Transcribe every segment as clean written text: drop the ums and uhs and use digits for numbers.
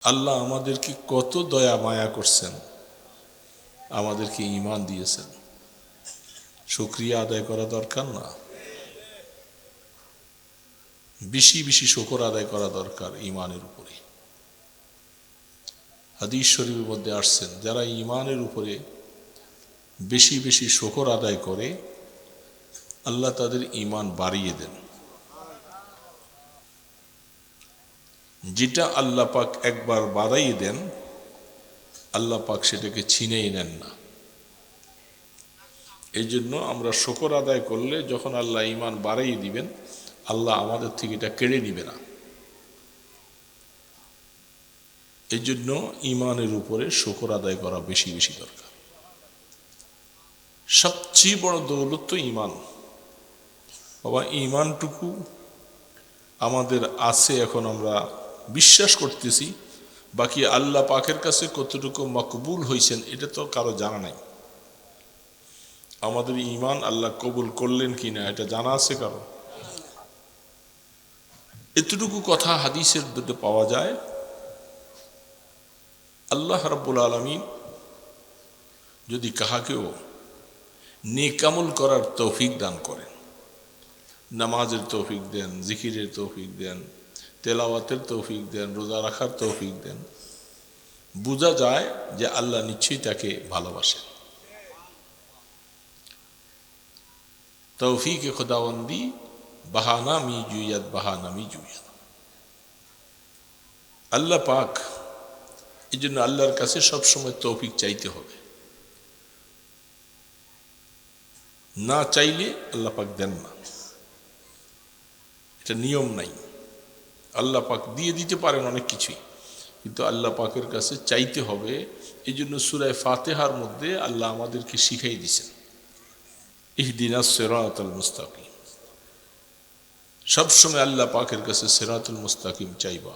আল্লাহ আমাদেরকে কত দয়া মায়া করছেন, আমাদেরকে ঈমান দিয়েছেন। শুকরিয়া আদায় করা দরকার না? বেশি বেশি শুকর আদায় করা দরকার ঈমানের উপরে। হাদিস শরীফের মধ্যে আসছেন, যারা ঈমানের উপরে বেশি বেশি শুকর আদায় করে আল্লাহ তাদের ঈমান বাড়িয়ে দেন। যেটা আল্লাহ পাক একবার বাড়াইয়ে দেন, আল্লাহ পাক সেটাকে ছিনেই নেন না। এই জন্য আমরা শুকর আদায় করলে যখন আল্লাহ ঈমান বাড়াইয়ে দিবেন, আল্লাহ আমাদের থেকে এটা কেড়ে নিবে না। এই জন্য ঈমানের উপরে শুকর আদায় করা বেশি বেশি দরকার। সবচেয়ে বড় দৌলত তো ঈমান। বাবা, ঈমানটুকু আমাদের আছে, এখন আমরা বিশ্বাস করতেছি, বাকি আল্লাহ পাকের কাছে কতটুকু মকবুল হয়েছেন এটা তো কারো জানা নাই। আমাদের ঈমান আল্লাহ কবুল করলেন কিনা এটা জানা আছে কারো? এতটুকু কথা হাদিসের মধ্যে পাওয়া যায়। আল্লাহ রাব্বুল আলামিন যদি কাহাকেও নেক আমল করার তৌফিক দান করেন, নামাজের তৌফিক দেন, জিকিরের তৌফিক দেন, তেলাওয়াতের তৌফিক দেন, রোজা রাখার তৌফিক দেন, বোঝা যায় যে আল্লাহ নিশ্চয়ই তাকে ভালোবাসেন। তৌফিক খুদাবন্দি বাহানা মি জুইয়াত, বাহানা মি জুইয়াত। আল্লাহ পাক, এই জন্য আল্লাহর কাছে সবসময় তৌফিক চাইতে হবে। না চাইলে আল্লাহ পাক দেন না, এটা নিয়ম নাই। আল্লাহ পাক দিয়ে দিতে পারেন অনেক কিছুই, কিন্তু আল্লাহ পাকের কাছে চাইতে হবে। এই জন্য সূরা ফাতিহার মধ্যে আল্লাহ আমাদেরকে শিখাই দিয়েছেন, ইহদিনাস সিরাতাল মুস্তাকিম। সবসময় আল্লাহ পাকের কাছে সিরাতুল মুস্তাকিম চাইবা,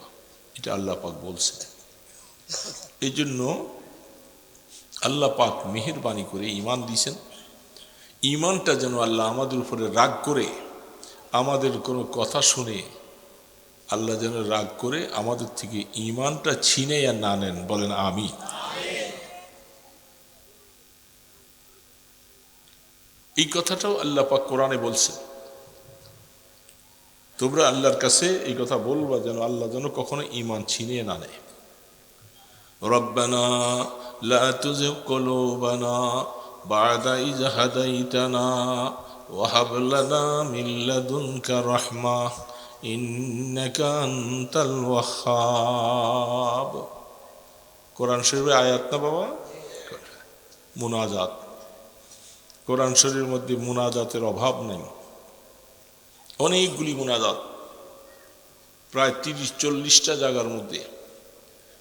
এটা আল্লাহ পাক বলছেন। এই জন্য আল্লাহ পাক মেহেরবানি করে ঈমান দিয়েছেন। ঈমানটা যেন আল্লাহ আমাদের উপরে রাগ করে, আমাদের কোনো কথা শুনে আল্লাহ যেন রাগ করে আমাদের থেকে ঈমানটা ছিনে আর না নেন। বলেন আমিন। এই কথাটাও আল্লাহ পাক কোরআনে বলছেন, তোমরা আল্লাহর কাছে এই কথা বলবা যেন আল্লাহ যেন কখনো ঈমান ছিনিয়ে না নেয়। রব্বানা লা তুযিগ কুলুবানা বা'দা ইয হাদাইতানা ওয়া হাব লানা মিন লাদুনকা রাহমাহ ইন্নাকা আনতাল ওয়াহ্হাব। কোরআন শরীফের আয়াত না বাবা? মুনাজাত। কোরআন শরীফের মধ্যে মুনাজাতের অভাব নেই, অনেকগুলি মুনাজাত, প্রায় 30-40টা জায়গার মধ্যে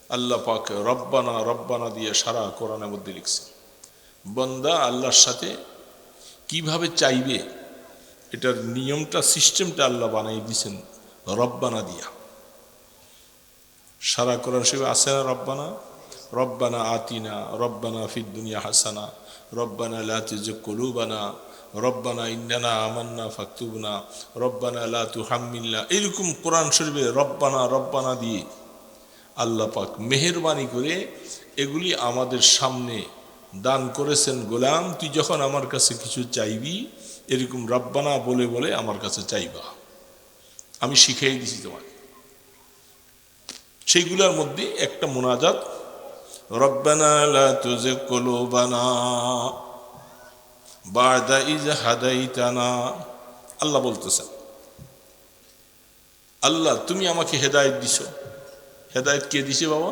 আল্লাহ পাক রব্বানা রব্বানা দিয়ে সারা কোরআনের মধ্যে লিখছেন। বান্দা আল্লাহর সাথে কিভাবে চাইবে এটার নিয়মটা, সিস্টেমটা আল্লাহ বানাই দিয়েছেন রব্বানা দিয়া। সারা কোরআন শরীফে আছে না রব্বানা? রব্বানা আতিনা, রব্বানা ফিদ দুনিয়া হাসানা, রব্বানা লা তুযিগ কুলুবানা, রব্বানা ইন্নানা আমান্না ফাকতুবনা, রব্বানা লা তুহাম্মিলনা। এরকম কোরআন শরীফে রব্বানা রব্বানা দিয়ে আল্লাহ পাক মেহেরবানি করে এগুলি আমাদের সামনে দান করেছেন। গোলাম, তুই যখন আমার কাছে কিছু চাইবি এরকম রব্বানা বলে বলে আমার কাছে চাইবা, আমি শিখিয়ে দিছি তোমাকে। সেইগুলোর মধ্যে একটা মুনাজাত, রব্বানা লা তুযিগ কুলুবানা বা'দা ইয হাদাইতানা। আল্লাহ বলতেছেন, আল্লাহ তুমি আমাকে হেদায়েত দিছো। হেদায়েত কে দিছে বাবা?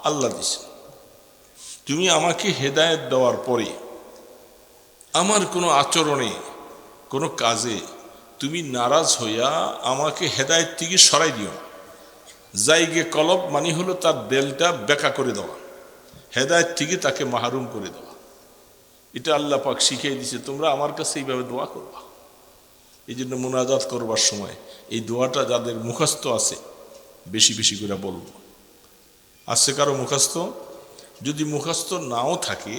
আল্লাহ দিছে। তুমি আমাকে হেদায়েত দেওয়ার পরে আমার কোনো আচরণে, কোনো কাজে তুমি নারাজ হইয়া আমাকে হেদায়েত থেকে সরাই দিও না। জাইগে কলব মানে হলো তার দেলটা বেকা করে দেওয়া, হেদায়েত থেকে তাকে মাহরুম করে দেওয়া। এটা আল্লাহ পাক শিখিয়ে দিছে, তোমরা আমার কাছে এইভাবে দোয়া করবা। এই জন্য মুনাজাত করবার সময় এই দোয়াটা যাদের মুখস্থ আছে বেশি বেশি করে বলবো। আছে কারো মুখস্থ? যদি মুখস্থ নাও থাকে,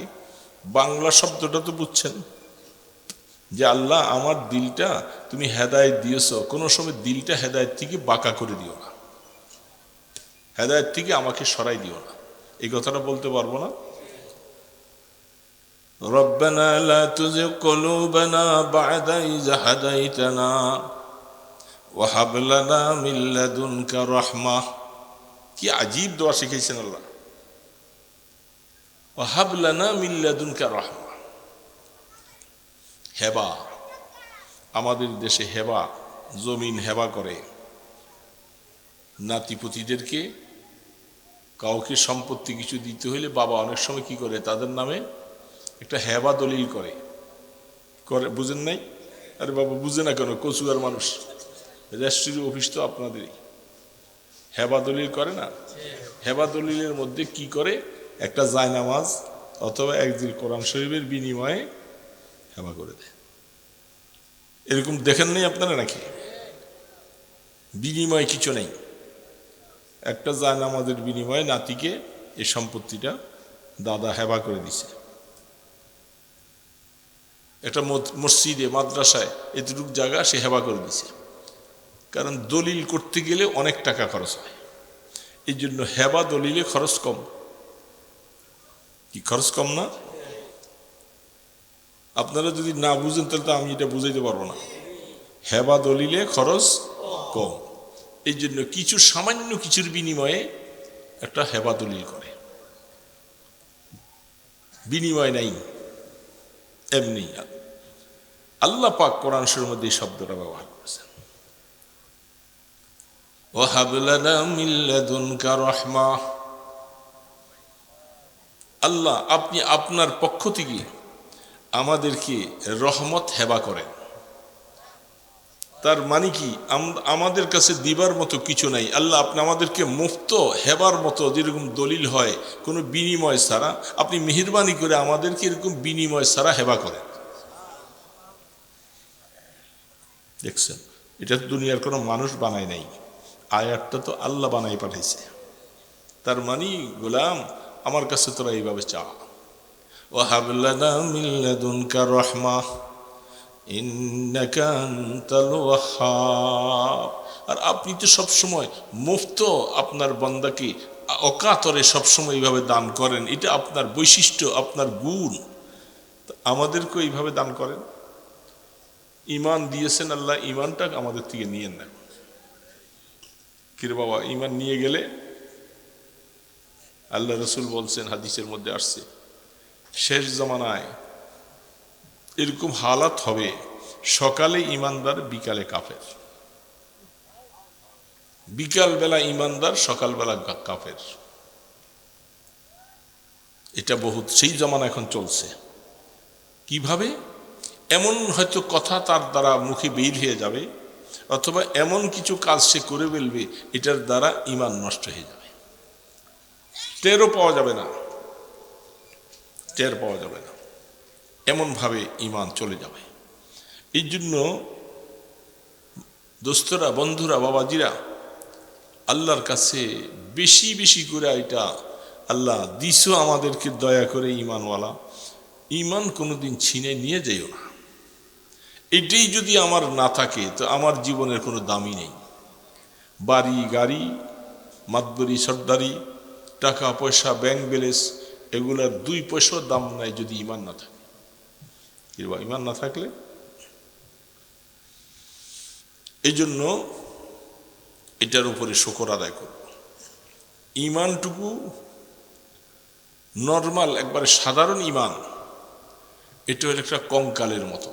বাংলা শব্দটা তো বুঝছেন যে আল্লাহ আমার দিলটা তুমি হেদায়েত দিয়েছ, কোনো সময় দিলটা হেদায়েত থেকে বাঁকা করে দিও না। হেদায়েত থেকে আমাকে সরাই দিও না, এই কথাটা বলতে পারবো না? রব্বানা লা তুযিগ কুলুবানা বা'দা ইয হাদাইতানা ওয়া হাব লানা মিন লাদুনকা রাহমাহ। কি আজীব দোয়া শিখাইছেন আল্লাহ। ওয়া হাব লানা মিন লাদুনকা রাহমাহ। হেবা, আমাদের দেশে হেবা, জমিন হেবা করে নাতিপুতিদেরকে। কাউকে সম্পত্তি কিছু দিতে হইলে বাবা অনেক সময় কি করে, তাদের নামে একটা হেবা দলিল করে। বুঝেন নাই? আরে বাবা বুঝে না কেন, কচুয়ার মানুষ, রেজিস্ট্রি অফিস তো আপনাদেরই। হেবা দলিল করে না? হেবা দলিলের মধ্যে কি করে, একটা জায়নামাজ অথবা একদিন কোরআন শরীফের বিনিময়ে হেবা করে দেয়। এরকম দেখেন নাই আপনারা নাকি? বিনিময় কিছু নেই, একটা জায়নামাজের বিনিময়ে নাতিকে এই সম্পত্তিটা দাদা হেবা করে দিছে। একটা মসজিদে মাদ্রাসায় এতটুক জায়গা সে হেবা করে দিছে, কারণ দলিল করতে গেলে অনেক টাকা খরচ হয়। এই জন্য হেবা দলিলে খরচ কম। কি খরচ কম না? আপনারা যদি না বুঝেন তাহলে তো আমি এটা বুঝাইতে পারবো না। হেবা দলিলে খরচ কম, এই জন্য কিছু সামান্য কিছুর বিনিময়ে একটা হেবা দলিল করে। বিনিময় নাই, এমনি। আল্লাহ পাক কোরআন শরীফের মধ্যে এই শব্দটা ব্যবহার করেছেন, ওয়া হাব লানা মিন লাদুনকা রাহমাহ। আল্লাহ আপনি আপনার পক্ষ থেকে আমাদেরকে রহমত হেবা করেন। তার মানে কি, আমাদের কাছে দিবার মতো কিছু নাই। আল্লাহ আপনি আমাদেরকে মুফত হেবার মতো, যেরকম দলিল হয় কোনো বিনিময় ছাড়া, আপনি মেহেরবানি করে আমাদেরকে এরকম বিনিময় ছাড়া হেবা করেন। দেখছেন, এটা দুনিয়ার কোনো মানুষ বানায় নাই, আয়াতটা তো আল্লাহ বানাই পাঠাইছে। তার মানে গোলাম, আমার কাছে তোরা এইভাবে চা, ওয়া হাব লানা মিন লাদুনকা রাহমাহ ইন্নাকা আনতাল ওয়াহ্হাব। আর আপনি তো সবসময় মুফত আপনার বান্দাকে অকাতরে সবসময় এইভাবে দান করেন, এটা আপনার বৈশিষ্ট্য, আপনার গুণ। আমাদেরকে এইভাবে দান করেন। ইমান দিয়েছেন আল্লাহ, ইমানটা আমাদের থেকে নিয়ে নেন। কিরে বাবা, ইমান নিয়ে গেলে আল্লাহ রসুল বলছেন, হাদিসের মধ্যে আসছে, শেষ জামানায় এরকম হালাত হবে, সকালে ইমানদার বিকালে কাফের, বিকালবেলা ইমানদার সকালবেলা কাফের। এটা বহুত সেই জামানা এখন চলছে। কিভাবে? এমন হয়তো কথা তার দ্বারা মুখে বের হয়ে যাবে, অথবা এমন কিছু কাজ সে করে ফেলবে, এটার দ্বারা ইমান নষ্ট হয়ে যাবে, টেরও পাওয়া যাবে না, টের পাওয়া যাবে না, এমনভাবে ইমান চলে যাবে। এই জন্য দোস্তরা, বন্ধুরা, বাবাজিরা, আল্লাহর কাছে বেশি বেশি করে এটা আল্লাহ দিছো আমাদেরকে দয়া করে ইমানওয়ালা, ইমান কোনোদিন ছিনে নিয়ে যাইও না। এটাই যদি আমার না থাকে তো আমার জীবনের কোনো দামই নেই। বাড়ি গাড়ি, মাতবরি সর্দারি, টাকা পয়সা, ব্যাংক ব্যালেন্স, এগুলার 2 পয়সার দাম নাই যদি ইমান না থাকে। কিংবা ইমান না থাকলে, এই জন্য এটার উপরে শুকর আদায় করব। ইমানটুকু নর্মাল, একবারে সাধারণ ইমান, এটা হলো একটা কঙ্কালের মতো।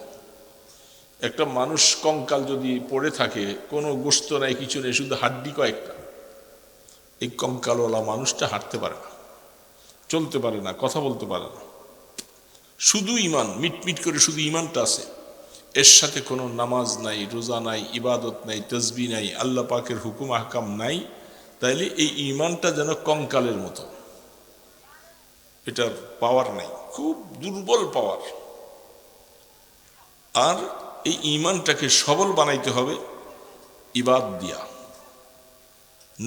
একটা মানুষ কঙ্কাল যদি পড়ে থাকে, কোনো গোস্ত নাই, কিছু নেই, শুধু হাড্ডি কয়েকটা, এই কঙ্কালওয়ালা মানুষটা হাঁটতে পারে না, চলতে পারে না, কথা বলতে পারে না। শুধু ইমান, মিটমিট করে শুধু ইমানটা আছে, এর সাথে কোনো নামাজ নাই, রোজা নাই, ইবাদত নাই, তসবিহ নাই, আল্লাহ পাকের হুকুম আহকাম নাই, তাইলে এই ইমানটা যেন কঙ্কালের মতো, এটার পাওয়ার নাই, খুব দুর্বল পাওয়ার। আর এই ইমানটাকে সবল বানাইতে হবে ইবাদত দিয়া,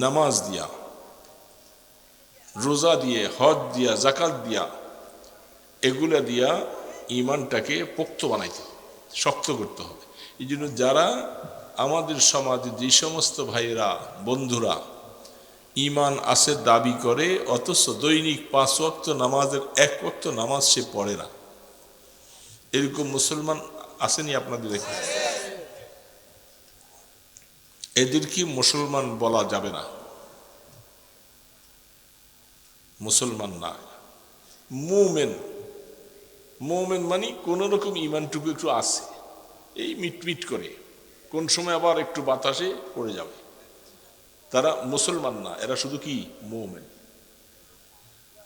নামাজ দিয়া, রোজা দিয়ে, হজ দিয়া, যাকাত দিয়া, এগুলা দিয়া ইমানটাকে পোক্ত বানাইতে হবে, শক্ত করতে হবে। এই জন্য যারা আমাদের সমাজে যে সমস্ত ভাইয়েরা, বন্ধুরা ইমান আছে দাবি করে, অথচ দৈনিক 5 ওয়াক্ত নামাজের 1 ওয়াক্ত নামাজ সে পড়ে না। এরকম মুসলমান আসেনি আপনাদের এখানে? এদেরকে মুসলমান বলা যাবে না, মুসলমান না, মুমিন। মুমিন মানে কোন রকম ইমানটুকু একটু আছে, এই মিটমিট করে, কোন সময় আবার একটু বাতাসে পড়ে যাবে। তারা মুসলমান না, এরা শুধু কি মুমিন।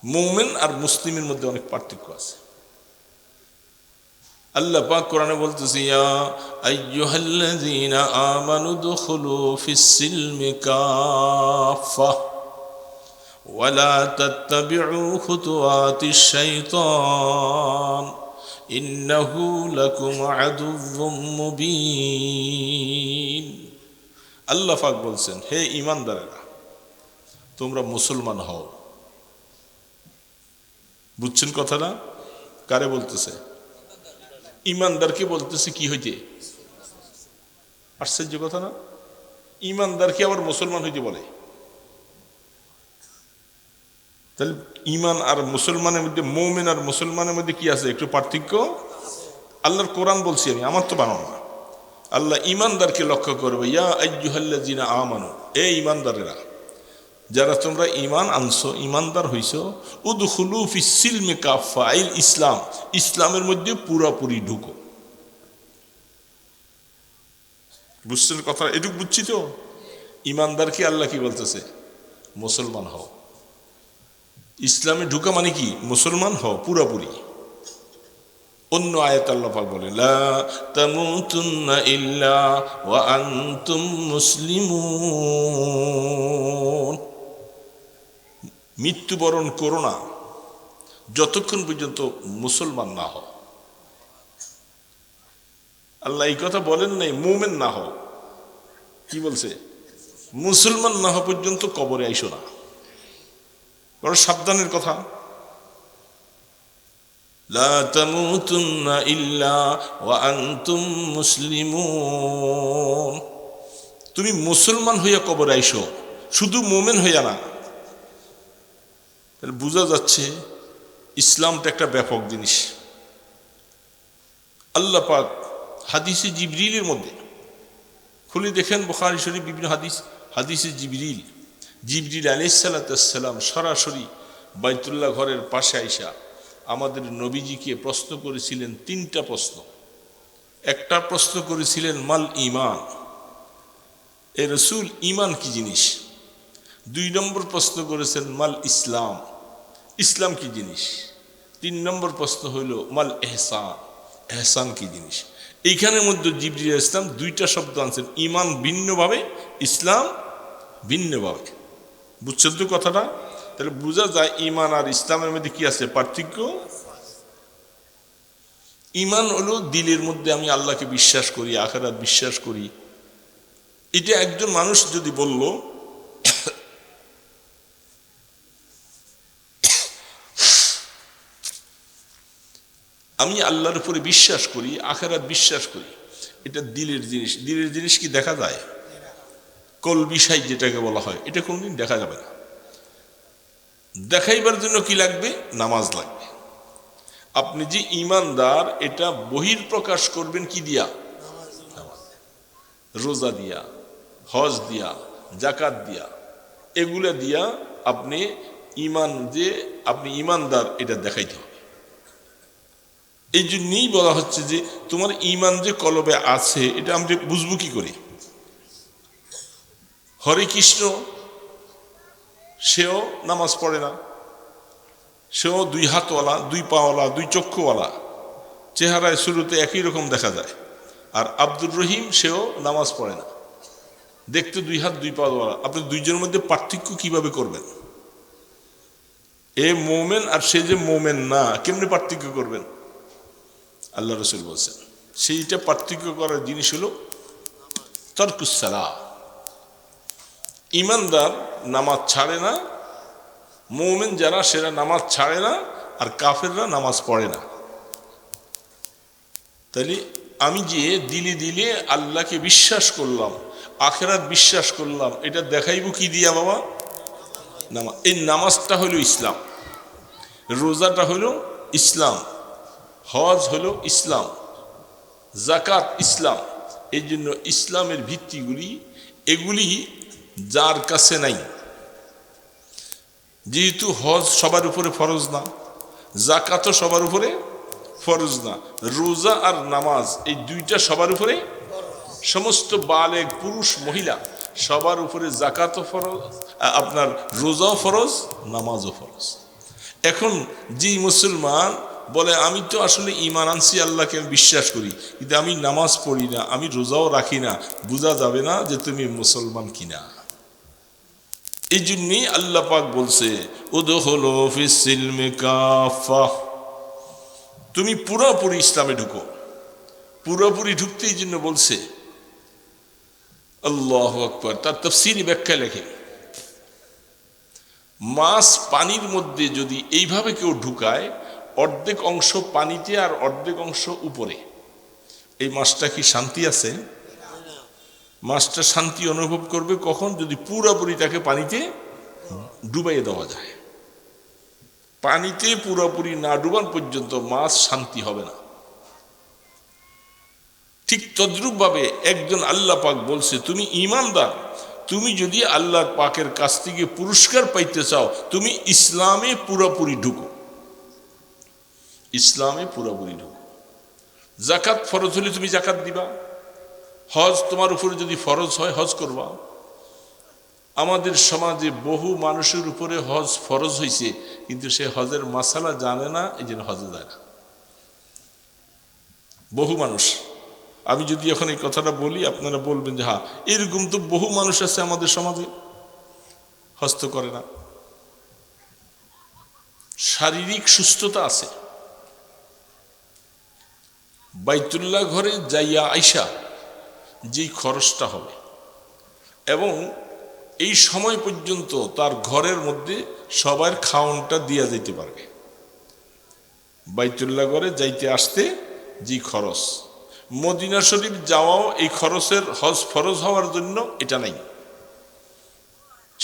মুমিন আর মুসলিমের মধ্যে অনেক পার্থক্য আছে। আল্লাহ পাক কোরআনে বলতেছে, ইয়া আইয়ুহাল্লাযীনা আমানু দুখুলু ফিস-সিলমি কাফা ওয়া লা তাত্তাবি'উ খুতুওয়াতিশ শাইতান ইন্নাহু লাকুম আদুউম মুবিন। আল্লাহ পাক বলছেন, হে ঈমানদারেরা, তোমরা মুসলমান হও। বুঝছেন কথাটা? কারে বলতেছে? ঈমানদারকে বলতেছে কি হইতে? আশ্চর্য কথা না? ঈমানদারকে আবার মুসলমান হইতে বলে। তাহলে ঈমান আর মুসলমানের মধ্যে, মুমিন আর মুসলমানের মধ্যে কি আছে? একটু পার্থক্য। আল্লাহর কোরআন বলছি আমি, আমার তো বানানো না। আল্লাহ ঈমানদারকে লক্ষ্য করবে, ইয়া আইয়ুহাল্লাযীনা আমানু, এ ঈমানদারেরা, যারা তোমরা ঈমান আনছো, ঈমানদার হইছো, উদখুলু ফিস-সিলমি কাফা, আইল ইসলাম, ইসলামের মধ্যে পুরোপুরি ঢুকো। বুঝছেন কথা? এটুকু বুঝছি তো? ঈমানদারকে আল্লাহ কি বলতেছে? মুসলমান হও। ইসলামে ঢুকা মানে কি? মুসলমান হও পুরোপুরি। অন্য আয়াত আল্লাহ পাক বলেন, লা তামুতুন্না ইল্লা ওয়া আনতুম মুসলিমুন, মৃত্যুবরণ করো না যতক্ষণ পর্যন্ত মুসলমান না হও। আল্লাহ এই কথা বলেন নাই মুমিন না হও, কি বলছে? মুসলমান না হওয়া পর্যন্ত কবরে আইসো না। বড় সাবধানের কথা। লা তামুতুন্না ইল্লা ওয়া আনতুম মুসলিমুন, তুমি মুসলমান হইয়া কবরে আইসো, শুধু মুমিন হইয়া না। তাহলে বোঝা যাচ্ছে ইসলামটা একটা ব্যাপক জিনিস। আল্লাহ পাক হাদিসে জিবরিলের মধ্যে খুলে দেখেন, বুখারী শরীফ বিভিন্ন হাদিসে জিবরিল আলাইহিস সালাম সরাসরি বাইতুল্লাহ ঘরের পাশে আইসা আমাদের নবীজিকে প্রশ্ন করেছিলেন 3টা প্রশ্ন। একটা প্রশ্ন করেছিলেন মাল ঈমান, এ রাসূল ঈমান কি জিনিস। 2 নম্বর প্রশ্ন করেছেন মাল ইসলাম, ইসলাম কি জিনিস। 3 নম্বর প্রশ্ন হইল মাল ইহসান, ইহসান কি জিনিস। এইখানের মধ্যে জিবরিল আলাইহিস সালাম 2টা শব্দ আনছেন, ঈমান ভিন্নভাবে, ইসলাম ভিন্নভাবে। বুঝছেন তো কথাটা? তাহলে বোঝা যায় ঈমান আর ইসলামের মধ্যে কি আছে? পার্থক্য। ঈমান হলো দিলের মধ্যে আমি আল্লাহকে বিশ্বাস করি, আখিরাত বিশ্বাস করি। এটা একজন মানুষ যদি বলল আমি আল্লাহর উপরে বিশ্বাস করি, আখিরাত বিশ্বাস করি, এটা দিলের জিনিস। দিলের জিনিস কি দেখা যায়? কলবি সাই যেটাকে বলা হয়, এটা কোনদিন দেখা যাবে না। দেখাইবার জন্য কি লাগবে? নামাজ লাগবে। আপনি যে ঈমানদার, এটা বহির প্রকাশ করবেন কি দিয়া? রোজা দিয়া, হজ দিয়া, যাকাত দিয়া, এগুলা দিয়া আপনি ঈমান, যে আপনি ঈমানদার, এটা দেখাইতে হবে। এই জন্যই বলা হচ্ছে যে তোমার ঈমান যে কলবে আছে, এটা আমরা বুঝবো কি করে? হরে কৃষ্ণ, সেও নামাজ পড়ে না, সেও 2 হাতওয়ালা, 2 পাওয়ালা, 2 চক্ষুওয়ালা, চেহারায় শুরুতে একই রকম দেখা যায়। আর আব্দুর রহিম, সেও নামাজ পড়ে না, দেখতে 2 হাত 2 পাওয়ালা। আপনি দুইজনের মধ্যে পার্থক্য কিভাবে করবেন? এ মোমেন আর সে যে মোমেন না, কেমনে পার্থক্য করবেন? আল্লাহ রাসূল বলছেন সেইটা পার্থক্য করার জিনিস হলো তারকুস সালাহ। ঈমানদার নামাজ ছাড়ে না, মুমিন যারা সেরা নামাজ ছাড়ে না, আর কাফেররা নামাজ পড়ে না। তাহলে আমি যে দিলে দিলে আল্লাহকে বিশ্বাস করলাম, আখিরাত বিশ্বাস করলাম, এটা দেখাইব কি দিয়া বাবা? নামাজ, এই নামাজটা হলো ইসলাম, রোজাটা হলো ইসলাম, হজ হলো ইসলাম, যাকাত ইসলাম। এই জন্য ইসলামের ভিত্তিগুলি এগুলি যার কাছে নাই, যেহেতু হজ সবার উপরে ফরজ না, যাকাতও সবার উপরে ফরজ না, রোজা আর নামাজ এই দুইটা সবার উপরে, সমস্ত বালেগ পুরুষ মহিলা সবার উপরে যাকাতও ফরজ, আপনার রোজাও ফরজ, নামাজও ফরজ। এখন যে মুসলমান বলে আমি তো আসলে ঈমান আনছি, আল্লাহকে আমি বিশ্বাস করি, কিন্তু আমি নামাজ পড়ি না, আমি রোজাও রাখি না, বোঝা যাবে না যে তুমি মুসলমান কিনা। এই জন্যই আল্লাহ পাক বলছে উদখুলু ফিস সিলমি কাফা, তুমি পুরোপুরি ইসলামে ঢুকো। পুরোপুরি ঢুকতে এই জন্য বলছে। আল্লাহু আকবার। তার তাফসীরি ব্যাখ্যা লেখে, মাছ পানির মধ্যে যদি এইভাবে কেউ ঢুকায়, অর্ধেক অংশ পানিতে আর অর্ধেক অংশ উপরে, এই মাছটা কি শান্তি আছে? মাছটা শান্তি অনুভব করবে কখন? যদি পুরোপুরি তাকে পানিতে ডুবাইয়ে দেওয়া যায়। পানিতে পুরোপুরি না ডুবান পর্যন্ত মাছ শান্তি হবে না। ঠিক তদ্রূপভাবে একজন আল্লাহ পাক বলছে তুমি ঈমানদার, তুমি যদি আল্লাহ পাকের কাছ থেকে পুরস্কার পাইতে চাও, তুমি ইসলামে পুরোপুরি ঢুকো, ইসলামে পুরোপুরি ঢুকো। যাকাত ফরজ হলে তুমি যাকাত দিবা, হজ তোমার উপরে যদি ফরজ হয় হজ করবা। আমাদের সমাজে বহু মানুষের উপরে হজ ফরজ হয়েছে, কিন্তু সে হজের মাসালা জানে না, এই জন্য হজে যায় না। বহু মানুষ, আমি যদি এখন এই কথাটা বলি আপনারা বলবেন যে হ্যাঁ এরকম তো বহু মানুষ আছে আমাদের সমাজে, হজ তো করে না। শারীরিক সুস্থতা আছে, বাইতুল্লাহ ঘরে যাইয়া আইসা যেই খরচটা হবে, এবং এই সময় পর্যন্ত তার ঘরের মধ্যে সবার খাওয়ানটা দিয়া যাইতে পারবে। বাইতুল্লাহ ঘরে যাইতে আসতে যে খরচ, মদিনা শরীফ যাওয়াও এই খরচের, হজ ফরজ হওয়ার জন্য এটা নাই,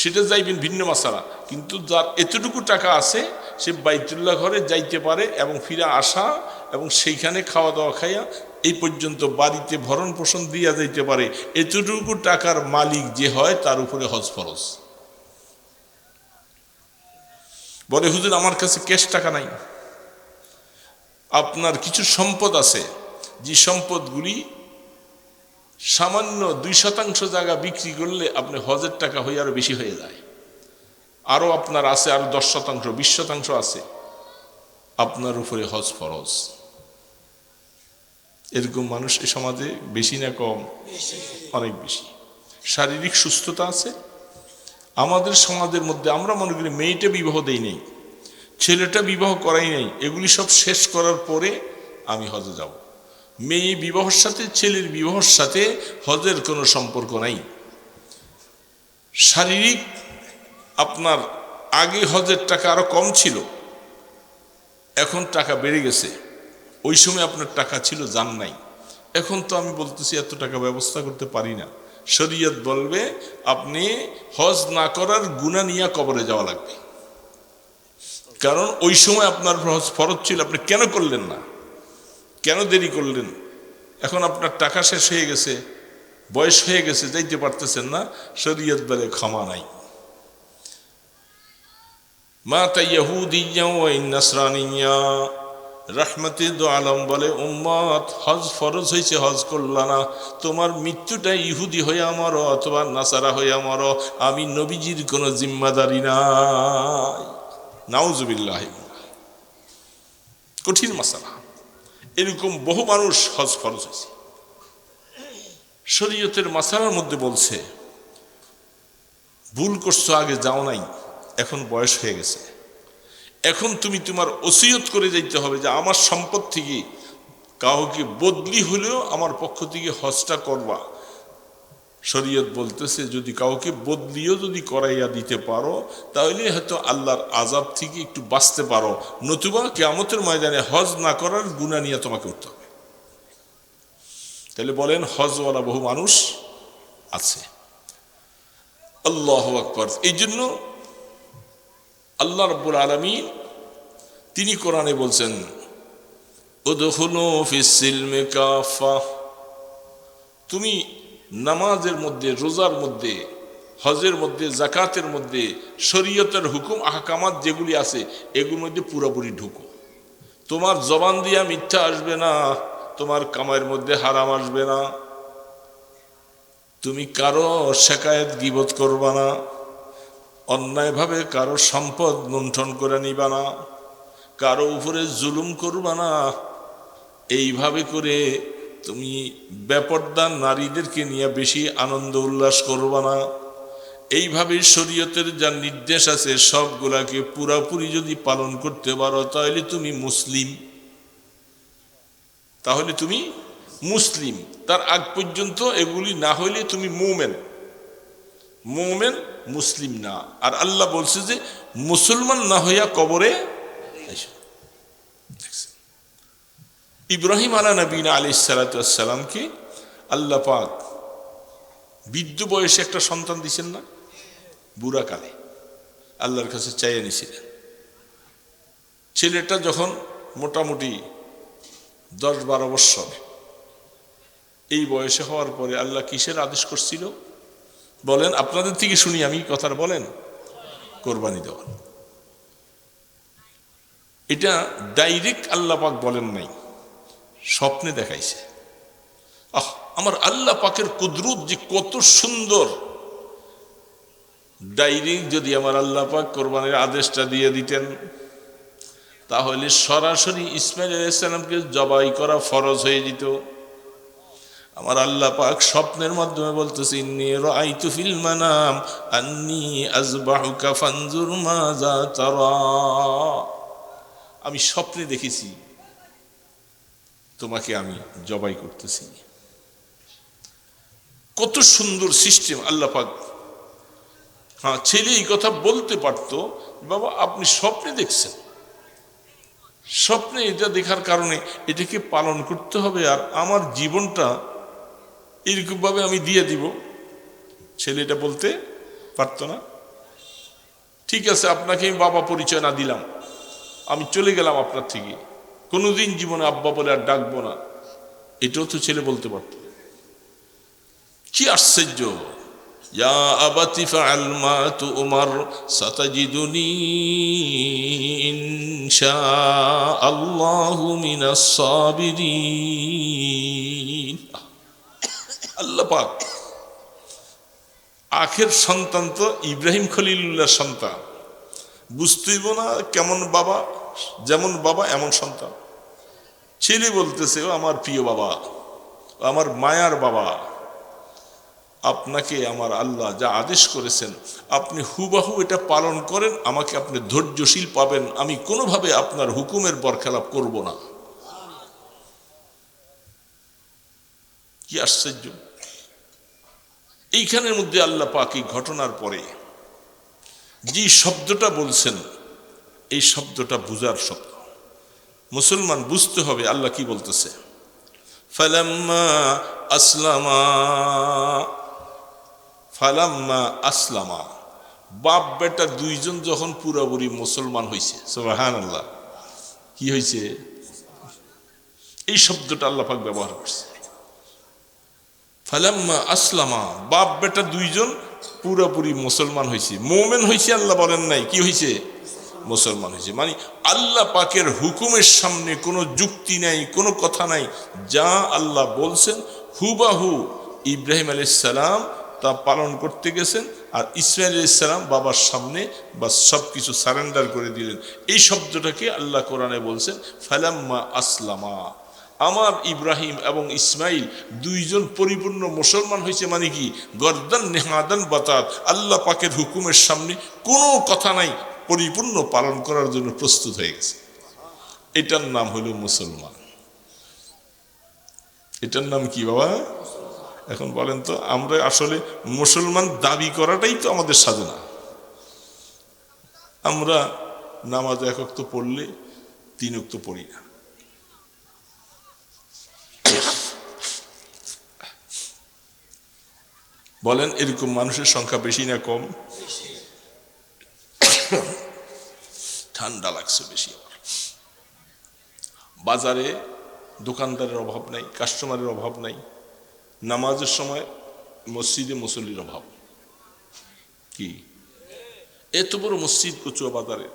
সেটা যাইবেন ভিন্ন মাসালা। কিন্তু যার এতটুকু টাকা আছে সে বাইতুল্লাহ ঘরে যাইতে পারে এবং ফিরে আসা এবং সেইখানে খাওয়া দাওয়া খাইয়া এই পর্যন্ত বাড়িতে ভরণ পোষণ দিয়া যাইতে পারে। এতটুকু টাকার মালিক যে হয় তার উপরে হজ ফরজ। বলে হুজুর আমার কাছে ক্যাশ টাকা নাই। আপনার কিছু সম্পদ আছে, যে সম্পদগুলি সামান্য 2% জায়গা বিক্রি করলে আপনি হজের টাকা হয়ে আরো বেশি হয়ে যায়। আরো আপনার আছে আরো 10%, 20% আছে, আপনার উপরে হজ ফরজ। এরকম মানুষ এই সমাজে বেশি না কম? অনেক বেশি। শারীরিক সুস্থতা আছে আমাদের সমাজের মধ্যে। আমরা মনে করি মেয়েটা বিবাহ দেই নাই, ছেলেটা বিবাহ করাই নাই, এগুলি সব শেষ করার পরে আমি হজে যাব। মেয়ে বিবাহের সাথে ছেলের বিবাহের সাথে হজের কোনো সম্পর্ক নাই। শারীরিক আপনার আগে হজের টাকা আরো কম ছিল, এখন টাকা বেড়ে গেছে। ওই সময় আপনার টাকা ছিল জান নাই, এখন তো আমি বলতেছি এত টাকা ব্যবস্থা করতে পারি না। শরীয়ত বলবে আপনি হজ না করার গুনাহ নিয়ে কবরে যাওয়া লাগবে, কারণ ওই সময় আপনার হজ ফরজ ছিল, আপনি কেন করলেন না, কেন দেরি করলেন? এখন আপনার টাকা শেষ হয়ে গেছে, বয়স হয়ে গেছে, যাইতে পারতেছেন না, শরীয়ত বলে ক্ষমা নাই। মাতা ইয়াহুদিয়্যা ওয়া নাসরানিয়্যা, রাহমাতে দু আলম বলে উম্মত হজ ফরজ হয়েছে, হজ করলা না, তোমার মৃত্যুটা ইহুদি হয়ে আমারও অথবা নাসারা হয়ে আমারও, আমি নবীজির কোনো জিম্মাদারি নাই। নাউজুবিল্লাহ। কঠিন মাসালা। এরকম বহু মানুষ হজ ফরজ হয়েছে। শরীয়তের মাসালার মধ্যে বলছে ভুল করছো, আগে যাও নাই, এখন বয়স হয়ে গেছে, এখন তুমি তোমার ওসিয়ত করে যাইতে হবে যে আমার সম্পদ থেকে কাউকে বদলি হলেও আমার পক্ষ থেকে হজটা করবা। শরীয়ত বলতেছে যদি কাউকে বদলিও যদি করাইয়া দিতে পারো তাহলে হয়তো আল্লাহর আযাব থেকে একটু বাঁচতে পারো, নতুবা কিয়ামতের ময়দানে হজ না করার গুনাহ নিয়ে তোমাকে উঠতে হবে। তাহলে বলেন হজওয়ালা বহু মানুষ আছে। আল্লাহু আকবার। এই জন্য আল্লাহ রাব্বুল আলামিন তিনি কোরআনে বলছেন, উদখুলু ফিস-সিলমি কাফা, তুমি নামাজের মধ্যে, রোজার মধ্যে, হজের মধ্যে, যাকাতের মধ্যে, শরীয়তের হুকুম আহকামাত যেগুলি আছে এগুলোর মধ্যে পুরোপুরি ঢুকো। তোমার জবান দিয়া মিথ্যা আসবে না, তোমার কামাইয়ের মধ্যে হারাম আসবে না, তুমি কারো শিকায়েত গীবত করবা না, অন্যায়ভাবে কারো সম্পদ লুণ্ঠন করে নিবা না, কারো উপরে জুলুম করবা না। এইভাবে করে তুমি বেপরদা নারীদেরকে নিয়ে বেশি আনন্দ উল্লাস করবা না। এইভাবে শরীয়তের যা নির্দেশ আছে সবগুলাকে পুরাপুরি যদি পালন করতে পারো তাহলে তুমি মুসলিম, তাহলে তুমি মুসলিম। তার আগ পর্যন্ত এগুলি না হইলে তুমি মুমিন, মুমিন মুসলিম না। আর আল্লাহ বলছে যে মুসলমান না হইয়া কবরে আইসো। ইব্রাহিম আলা নবীনা আলাইহিস সালাতু ওয়াস সালামকে আল্লাহ পাক বৃদ্ধ বয়সে একটা সন্তান দিছেন না, বুড়া কালে আল্লাহর কাছে চাইয়ে নিয়েছিলেন। ছেলেটা যখন মোটামুটি 10-12 বৎসর এই বয়সে হওয়ার পরে আল্লাহ কিসের আদেশ করছিল বলেন? আপনাদের থেকে শুনি আমি কথাটা, বলেন। কোরবানি দেওয়ার। এটা ডাইরেক্ট আল্লাহ পাক বলেন নাই, স্বপ্নে দেখাইছে। আমার আল্লাহ পাকের কুদরত যে কত সুন্দর! ডাইরেক্ট যদি আমার আল্লাহ পাক কোরবানির আদেশটা দিয়ে দিতেন তাহলে সরাসরি ইসমাইল আলাইহিস সালামকে জবাই করা ফরজ হয়ে যেত। আমার আল্লাহ পাক স্বপ্নের মাধ্যমে বলতেছে, ইন্নী রাআইতু ফিল মানাম আন্নী আযবাহুকা ফানজুর মাযা তারা, আমি স্বপ্নে দেখেছি তোমাকে আমি জবাই করতেছি। কত সুন্দর সিস্টেম আল্লাহ পাক। হ্যাঁ, ছেলে এই কথা বলতে পারতো, বাবা আপনি স্বপ্নে দেখছেন, স্বপ্নে এটা দেখার কারণে এটাকে পালন করতে হবে, আর আমার জীবনটা এরকমভাবে আমি দিয়ে দিব। ছেলে এটা বলতে পারতো না। ঠিক আছে, আপনাকে আমি বাবা পরিচয় না দিলাম, আমি চলে গেলাম আপনার থেকে, কোনোদিন জীবনে আব্বা বলে আর ডাকবো না, এটাও তো ছেলে বলতে পারত। কি আশ্চর্য! ইয়া আবাতি ফাআল মা তুমার সাতাজিদুনি ইনশাআল্লাহু মিনাস সাবিরিন। আল্লাহ পাক আখের সন্তান তো ইব্রাহিম খলিলুল্লাহর সন্তান, বুঝতেইব না কেমন বাবা, যেমন বাবা এমন সন্তান। ছেলে বলতেছে, ও আমার প্রিয় বাবা, আমার মায়ার বাবা, আপনাকে আমার আল্লাহ যা আদেশ করেছেন আপনি হুবাহু এটা পালন করেন, আমাকে আপনি ধৈর্যশীল পাবেন, আমি কোনোভাবে আপনার হুকুমের বরখেলাপ করব না। কি আশ্চর্য! এইখানের মধ্যে আল্লাহ পাক এই ঘটনার পরে যে শব্দটা বলছেন, এই শব্দটা বুঝার শব্দ। মুসলমান বুঝতে হবে আল্লাহ কি বলতেছে। ফালাম্মা আসলামা, ফালাম্মা আসলামা, বাপ বেটা দুইজন যখন পুরোপুরি মুসলমান হয়েছে, সুবহানাল্লাহ, কি হয়েছে? এই শব্দটা আল্লাহ পাক ব্যবহার করছে। ফালাম্মা আসলামা, বাপ বেটা দুইজন পুরোপুরি মুসলমান হয়েছে, মুমিন হয়েছে। আল্লাহ বলেন নাই কি হয়েছে? মুসলমান হয়েছে। মানে আল্লাহ পাকের হুকুমের সামনে কোনো যুক্তি নাই, কোনো কথা নাই। যা আল্লাহ বলছেন হুবাহু ইব্রাহিম আলাইহিস সালাম তা পালন করতে গেছেন, আর ইসমাইল আলাইহিস সালাম বাবার সামনে বা সব কিছু সারেন্ডার করে দিলেন। এই শব্দটাকে আল্লাহ কোরআনে বলছেন ফালাম্মা আসলামা। আমার ইব্রাহিম এবং ইসমাইল দুইজন পরিপূর্ণ মুসলমান হয়েছে। মানে কি? গর্দান নেহাদান বাতাত, আল্লাহ পাকের হুকুমের সামনে কোনো কথা নাই, পরিপূর্ণ পালন করার জন্য প্রস্তুত হয়ে গেছে। এটার নাম হলো মুসলমান। এটার নাম কি বাবা? এখন বলেন তো, আমরা আসলে মুসলমান দাবি করাটাই তো আমাদের সাধনা। আমরা নামাজ এক ওয়াক্ত পড়লে 3 ওয়াক্ত পড়ি না। বলেন এরকম মানুষের সংখ্যা বেশি না কম? ঠান্ডা লাগছে বেশি। আবার বাজারে দোকানদারের অভাব নাই, কাস্টমারের অভাব নাই, নামাজের সময় মসজিদে মুসল্লির অভাব কি? এত বড় মসজিদ কচুয়া বাজারে,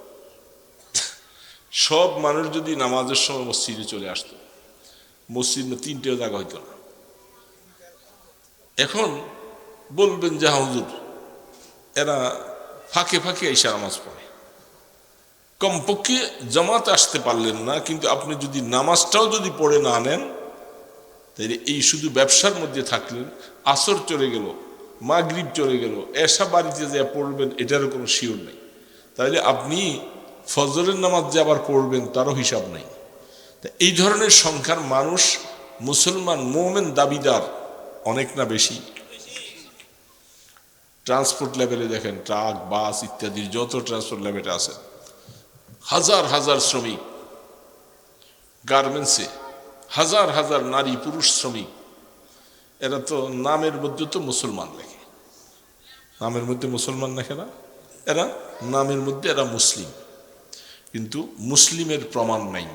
সব মানুষ যদি নামাজের সময় মসজিদে চলে আসতো, মসজিদ না তিনটে জায়গা হইতো না। এখন বলবেন যে হুজুর এরা ফাঁকে ফাঁকে এসে নামাজ পড়ে, কমপক্ষে জামাতে আসতে পারলেন না, কিন্তু আপনি যদি নামাজটাও যদি পড়ে না নেন, তাহলে এই শুধু ব্যবসার মধ্যে থাকলেন, আসর চলে গেল, মাগরিব চলে গেল, এসা বাড়িতে যা পড়বেন এটারও কোনো শিওর নেই। তাহলে আপনি ফজরের নামাজ যে আবার পড়বেন তারও হিসাব নেই। এই ধরনের সংখ্যার মানুষ মুসলমান মোমেন দাবিদার অনেক না বেশি? ট্রান্সপোর্ট লেভেলে দেখেন, ট্রাক বাস ইত্যাদি যত ট্রান্সপোর্ট লেভেলে আছে, হাজার হাজার শ্রমিক, গার্মেন্টসে হাজার হাজার নারী পুরুষ শ্রমিক, এরা তো নামের মধ্যে তো মুসলমান লেখে, নামের মধ্যে মুসলমান লেখে না, এরা নামের মধ্যে এরা মুসলিম, কিন্তু মুসলিমের প্রমাণ নাই,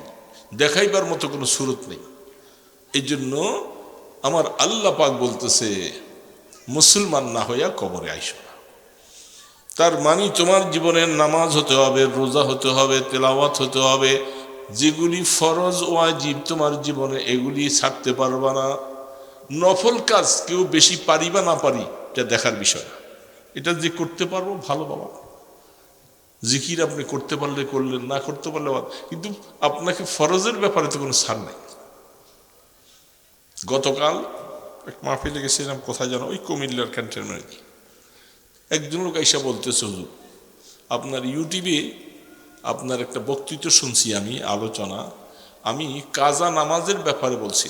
দেখাইবার মতো কোনো সুরত নেই। এই জন্য আমার আল্লাহ পাক বলতেছে মুসলমান না হইয়া কবরে আইসো না। তার মানে তোমার জীবনের নামাজ হতে হবে, রোজা হতে হবে, তেলাওয়াত হতে হবে, যেগুলি ফরজ ওয়াজিব তোমার জীবনে এগুলি ছাড়তে পারবা না। নফল কাজ কেউ বেশি পারি বা না পারি এটা দেখার বিষয় না, এটা যে করতে পারবো ভালো বাবা, জিকির আপনি করতে পারলে করলেন, না করতে পারলে, কিন্তু আপনাকে ফরজের ব্যাপারে তো কোনো ছাড় নেই। গতকাল এক মাহফিলে গেছিলাম, কোথায় জানো, ওই কুমিল্লার ক্যান্টনমেন্টে। একজন লোক আইসা বলতেছে হুজুর আপনার ইউটিউবে আপনার একটা বক্তৃতা শুনছি আমি, আলোচনা, আমি কাজা নামাজের ব্যাপারে বলছি,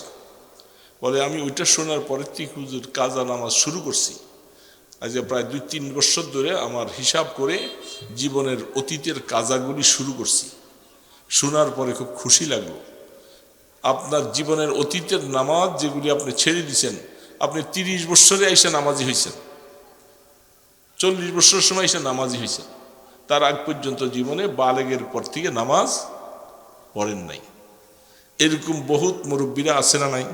বলে আমি ওইটা শোনার পরে থেকে হুজুর কাজা নামাজ শুরু করছি, আজ প্রায় 2-3 বছর ধরে আমার হিসাব করে জীবনের অতীতের কাজাগুলি শুরু করছি। শোনার পরে খুব খুশি লাগলো। আপনার জীবনের অতীতের নামাজ যেগুলি আপনি ছেড়ে দিয়েছেন, আপনি 30 বছরে এসে নামাজি হয়েছেন, 40 বছরের সময় এসে নামাজি হয়েছেন, তার আগ পর্যন্ত জীবনে বালেগের পর থেকে নামাজ পড়েন নাই। এরকম বহুত মুরব্বীরা আছে না নাই?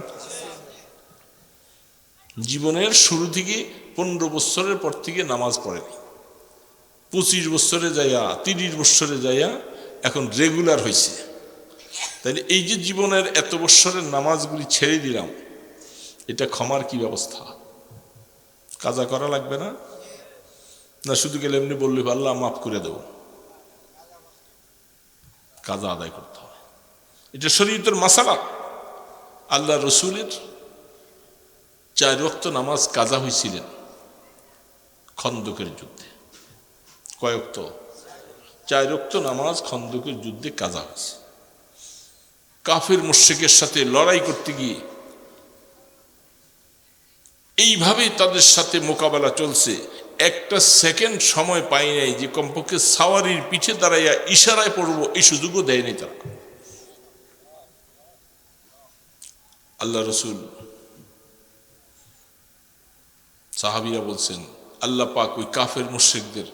জীবনের শুরু থেকে 15 বছরের পর থেকে নামাজ পড়েনি, 25 বছরে যাইয়া 30 বছরে যাইয়া এখন রেগুলার হয়েছে। তাইলে এই যে জীবনের এত বছরের নামাজগুলি ছেড়ে দিলাম, এটা ক্ষমার কি ব্যবস্থা? কাজা করা লাগবে না? না শুধু গেলে এমনি বললে আল্লাহ মাফ করে দেব? কাজা আদায় করতে হবে, এটা শরীয়তের মাসালা। আল্লাহ রসুলের 4 ওয়াক্ত নামাজ কাজা হয়েছিলেন খন্দকের যুদ্ধে। কয় ওয়াক্ত? 4 ওয়াক্ত নামাজ খন্দকের যুদ্ধে কাজা হয়েছে। কাফির মুশরিকের সাথে লড়াই করতে গিয়ে এইভাবে তাদের সাথে মোকাবেলা চলছে, একটা সেকেন্ড সময় পাই নাই যে কমপক্ষে সাওয়ারির পিঠে দাঁড়াইয়া ইশারায় পড়বো, এই সুযোগও দেয়নি তারা। আল্লাহ রসুল, সাহাবীরা বলছেন আল্লাহ পাক ওই কাফের মুশরিকদের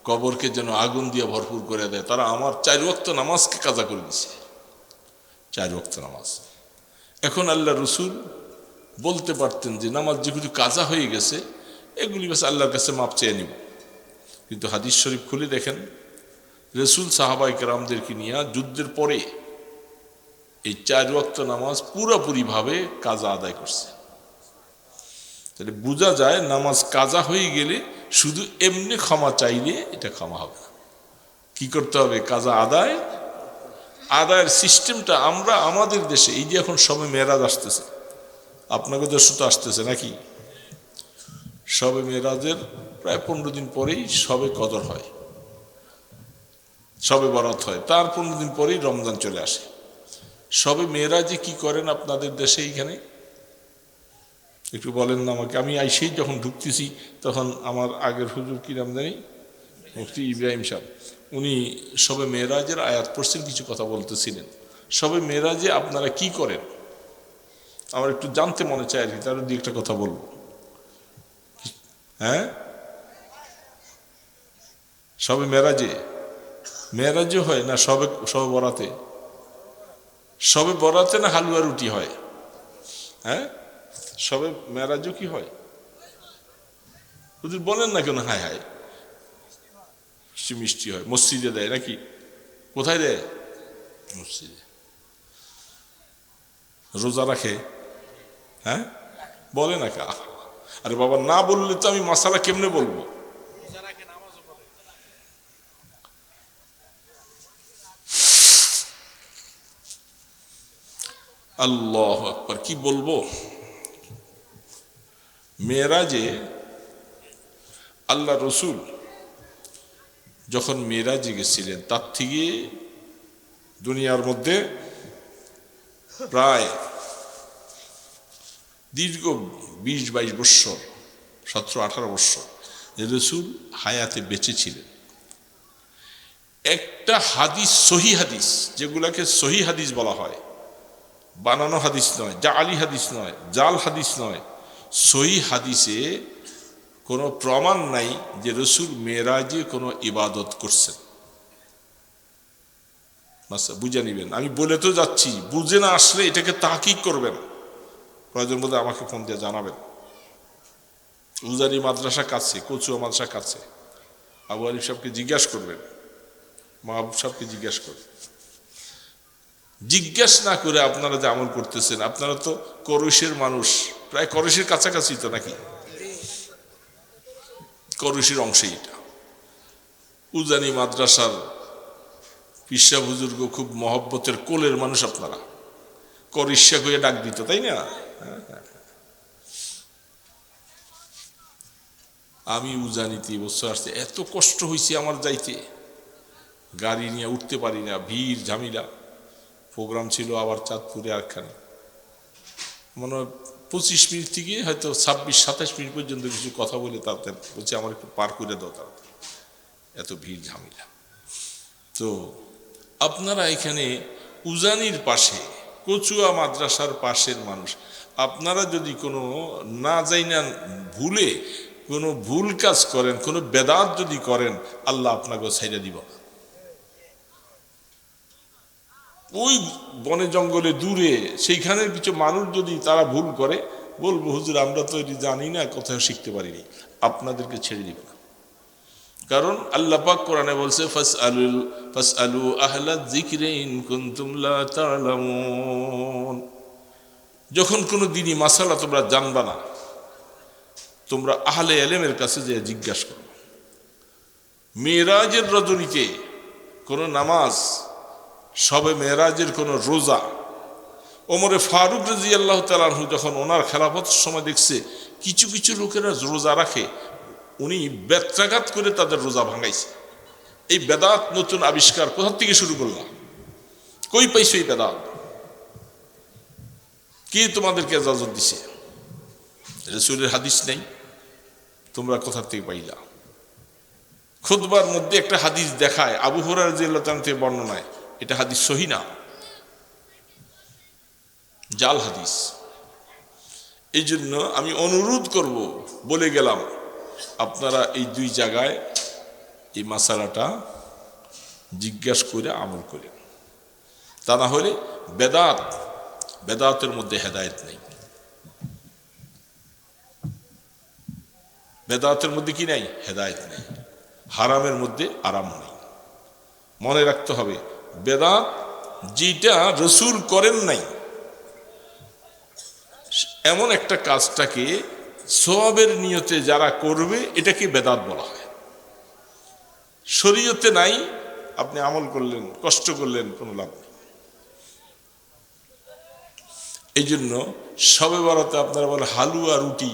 কবরকে যেন আগুন দিয়ে ভরপুর করে দেয়, তারা আমার 4 ওয়াক্ত নামাজকে কাজা করে দিছে। 4 ওয়াক্ত নামাজ। এখন আল্লাহ রসুল বলতে পারতেন যে নামাজ যেগুলি কাজা হয়ে গেছে এগুলি বাস আল্লাহর কাছে মাপ চেয়ে নিব, কিন্তু হাদিস শরীফ খুলে দেখেন রসুল সাহাবায়ে কেরামদেরকে নিয়ে যুদ্ধের পরে এই 4 ওয়াক্ত নামাজ পুরোপুরিভাবে কাজা আদায় করছে। তাহলে বোঝা যায় নামাজ কাজা হয়ে গেলে শুধু এমনি ক্ষমা চাইলে এটা ক্ষমা হবে না, কি করতে হবে? কাজা আদায়। আদায়ের সিস্টেমটা আমরা আমাদের দেশে, এই যে এখন সবে মেরাজ আসতেছে, আপনাদের দেশে তো আসতেছে নাকি? সবে মেরাজের প্রায় 15 দিন পরেই সবে কদর হয়, সবে বরাত হয়, তার 15 দিন পরেই রমজান চলে আসে। সবে মেরাজে কি করেন আপনাদের দেশে? এইখানে একটু বলেন না আমাকে। আমি আইসেই যখন ঢুকতেছি তখন আমার আগের হুজুর কি নাম জানি, মুফতি ইব্রাহিম সাহেব, উনি সবে মেরাজের আয়াত পড়ছেন, কিছু কথা বলতেছিলেন। সবে মেরাজে আপনারা কি করেন আমার একটু জানতে মনে চায় আর কি, তার দিয়ে একটা কথা বলবো। হ্যাঁ, সবে মেরাজে মেরাজও হয় না সবে সবে বরাতে? সবে বরাতে না হালুয়া রুটি হয়? হ্যাঁ, সবে মেরাজও কি হয়? হুজুর বলেন না কেন হায় হায়? মিষ্টি হয়, মসজিদে দেয় নাকি? কোথায় দেয়? মসজিদে। রোজা রাখে? হ্যাঁ, বলে না কা? আরে বাবা, না বললে তো আমি মাসালা কেমনে বলবো? আল্লাহু আকবার, কি বলবো? মেরাজে আল্লাহ রসুল যখন মেরাজে গেছিলেন, তার থেকে দুনিয়ার মধ্যে প্রায় দীর্ঘ 20-22 বৎসর, 17-18 বৎসর রসুল হায়াতে বেঁচে ছিলেন। একটা হাদিস, সহি হাদিস, যেগুলাকে সহি হাদিস বলা হয়, বানানো হাদিস নয়, জালি হাদিস নয়, জাল হাদিস নয়, সহি হাদিসে কোনো প্রমাণ নাই যে রসুল মেরাজে কোনো ইবাদত করছেন। বুঝে নিবেন, আমি বলে তো যাচ্ছি, বুঝে না আসলে এটাকে তাহকিক করবেন, প্রয়োজন বোধে আমাকে ফোন দিয়ে জানাবেন। উজানি মাদ্রাসা কাছে, কচুয়া মাদ্রাসা কাছে, আবু আলিফ সাহেবকে জিজ্ঞাসা করবেন, মাহবুব সাহেবকে জিজ্ঞাসা করবেন। জিজ্ঞেস না করে আপনারা যে আমল করতেছেন, আপনারা তো করশের মানুষ, প্রায় করশের কাছাকাছি তো নাকি? করশের অংশে এটা। উজানি মাদ্রাসার পিসা বুজুর্গ খুব মহব্বতের কোলের মানুষ আপনারা, করিষ্যা করে ডাক দিত, তাই না? আমি উজানিতে বছর আসছে, এত কষ্ট হয়েছে আমার যাইতে, গাড়ি নিয়ে উঠতে পারি না, ভিড় ঝামেলা। প্রোগ্রাম ছিল আবার চাঁদপুরে আরখানে, মনে হয় 25 মিনিট থেকে হয়তো 26-27 মিনিট পর্যন্ত কিছু কথা বলে তাদের বলছে আমার একটু পার করে দাও, তারা এত ভিড় ঝামেলা। তো আপনারা এখানে উজানির পাশে, কচুয়া মাদ্রাসার পাশের মানুষ, আপনারা যদি কোনো না যাই না ভুলে কোনো ভুল কাজ করেন, কোনো বেদাত যদি করেন, আল্লাহ আপনাকে ছাইড়া দিব। ওই বনে জঙ্গলে দূরে সেইখানের কিছু মানুষ যদি তারা ভুল করে, বলবো হুজুর আমরা তো এটি জানি না, কোথাও শিখতে পারিনি, আপনাদেরকে ছেড়ে দিব না। কারণ আল্লাহ পাক কোরআনে বলছে, ফাসআলু আহলা যিকরি ইন কুনতুম লা তা'লামুন। যখন কোনো দিনই মাসালা তোমরা জানবা না, তোমরা আহলে ইলমের কাছে যে জিজ্ঞাসা করো। মেরাজের রজনীতে কোনো নামাজ, সবে মেরাজের কোনো রোজা, ওমরে ফারুক রাদিয়াল্লাহু তাআলা আনহু যখন ওনার খেলাফতের সময় দেখছে কিছু কিছু লোকেরা রোজা রাখে, উনি বেত্রাঘাত করে তাদের রোজা ভাঙাইছে। এই বেদাত নতুন আবিষ্কার কোথা থেকে শুরু করলাম? কই পাইছো এই বেদাত? কে তোমাদেরকে ইজাজত দিছে? রাসূলের হাদিস নেই, তোমরা কোথা থেকে পাইলা? খুতবার মধ্যে একটা হাদিস দেখায়, আবু হুরায়রা রাদিয়াল্লাহু তাআলা থেকে বর্ণনায়, এটা হাদিস সহিহ না, জাল হাদিস। এই জন্য আমি অনুরোধ করব, বলে গেলাম, আপনারা এই দুই জায়গায় এই মাসালাটা জিজ্ঞাসা করে আমল করেন, তা না হলে বেদাতের মধ্যে হেদায়েত নেই। বেদাতের মধ্যে কি নাই? হেদায়েত নেই। হারামের মধ্যে আরাম নেই। মনে রাখতে হবে, বেদাত যেটা রসুল করেন নাই, এমন একটা কাজটাকে সওয়াবের নিয়তে যারা করবে, এটাকে বেদাত বলা হয়। শরীয়তে নাই, আপনি আমল করলেন, কষ্ট করলেন, কোনো লাভ নেই। এই জন্য শবে বরাতে আপনারা বলেন হালুয়া রুটি,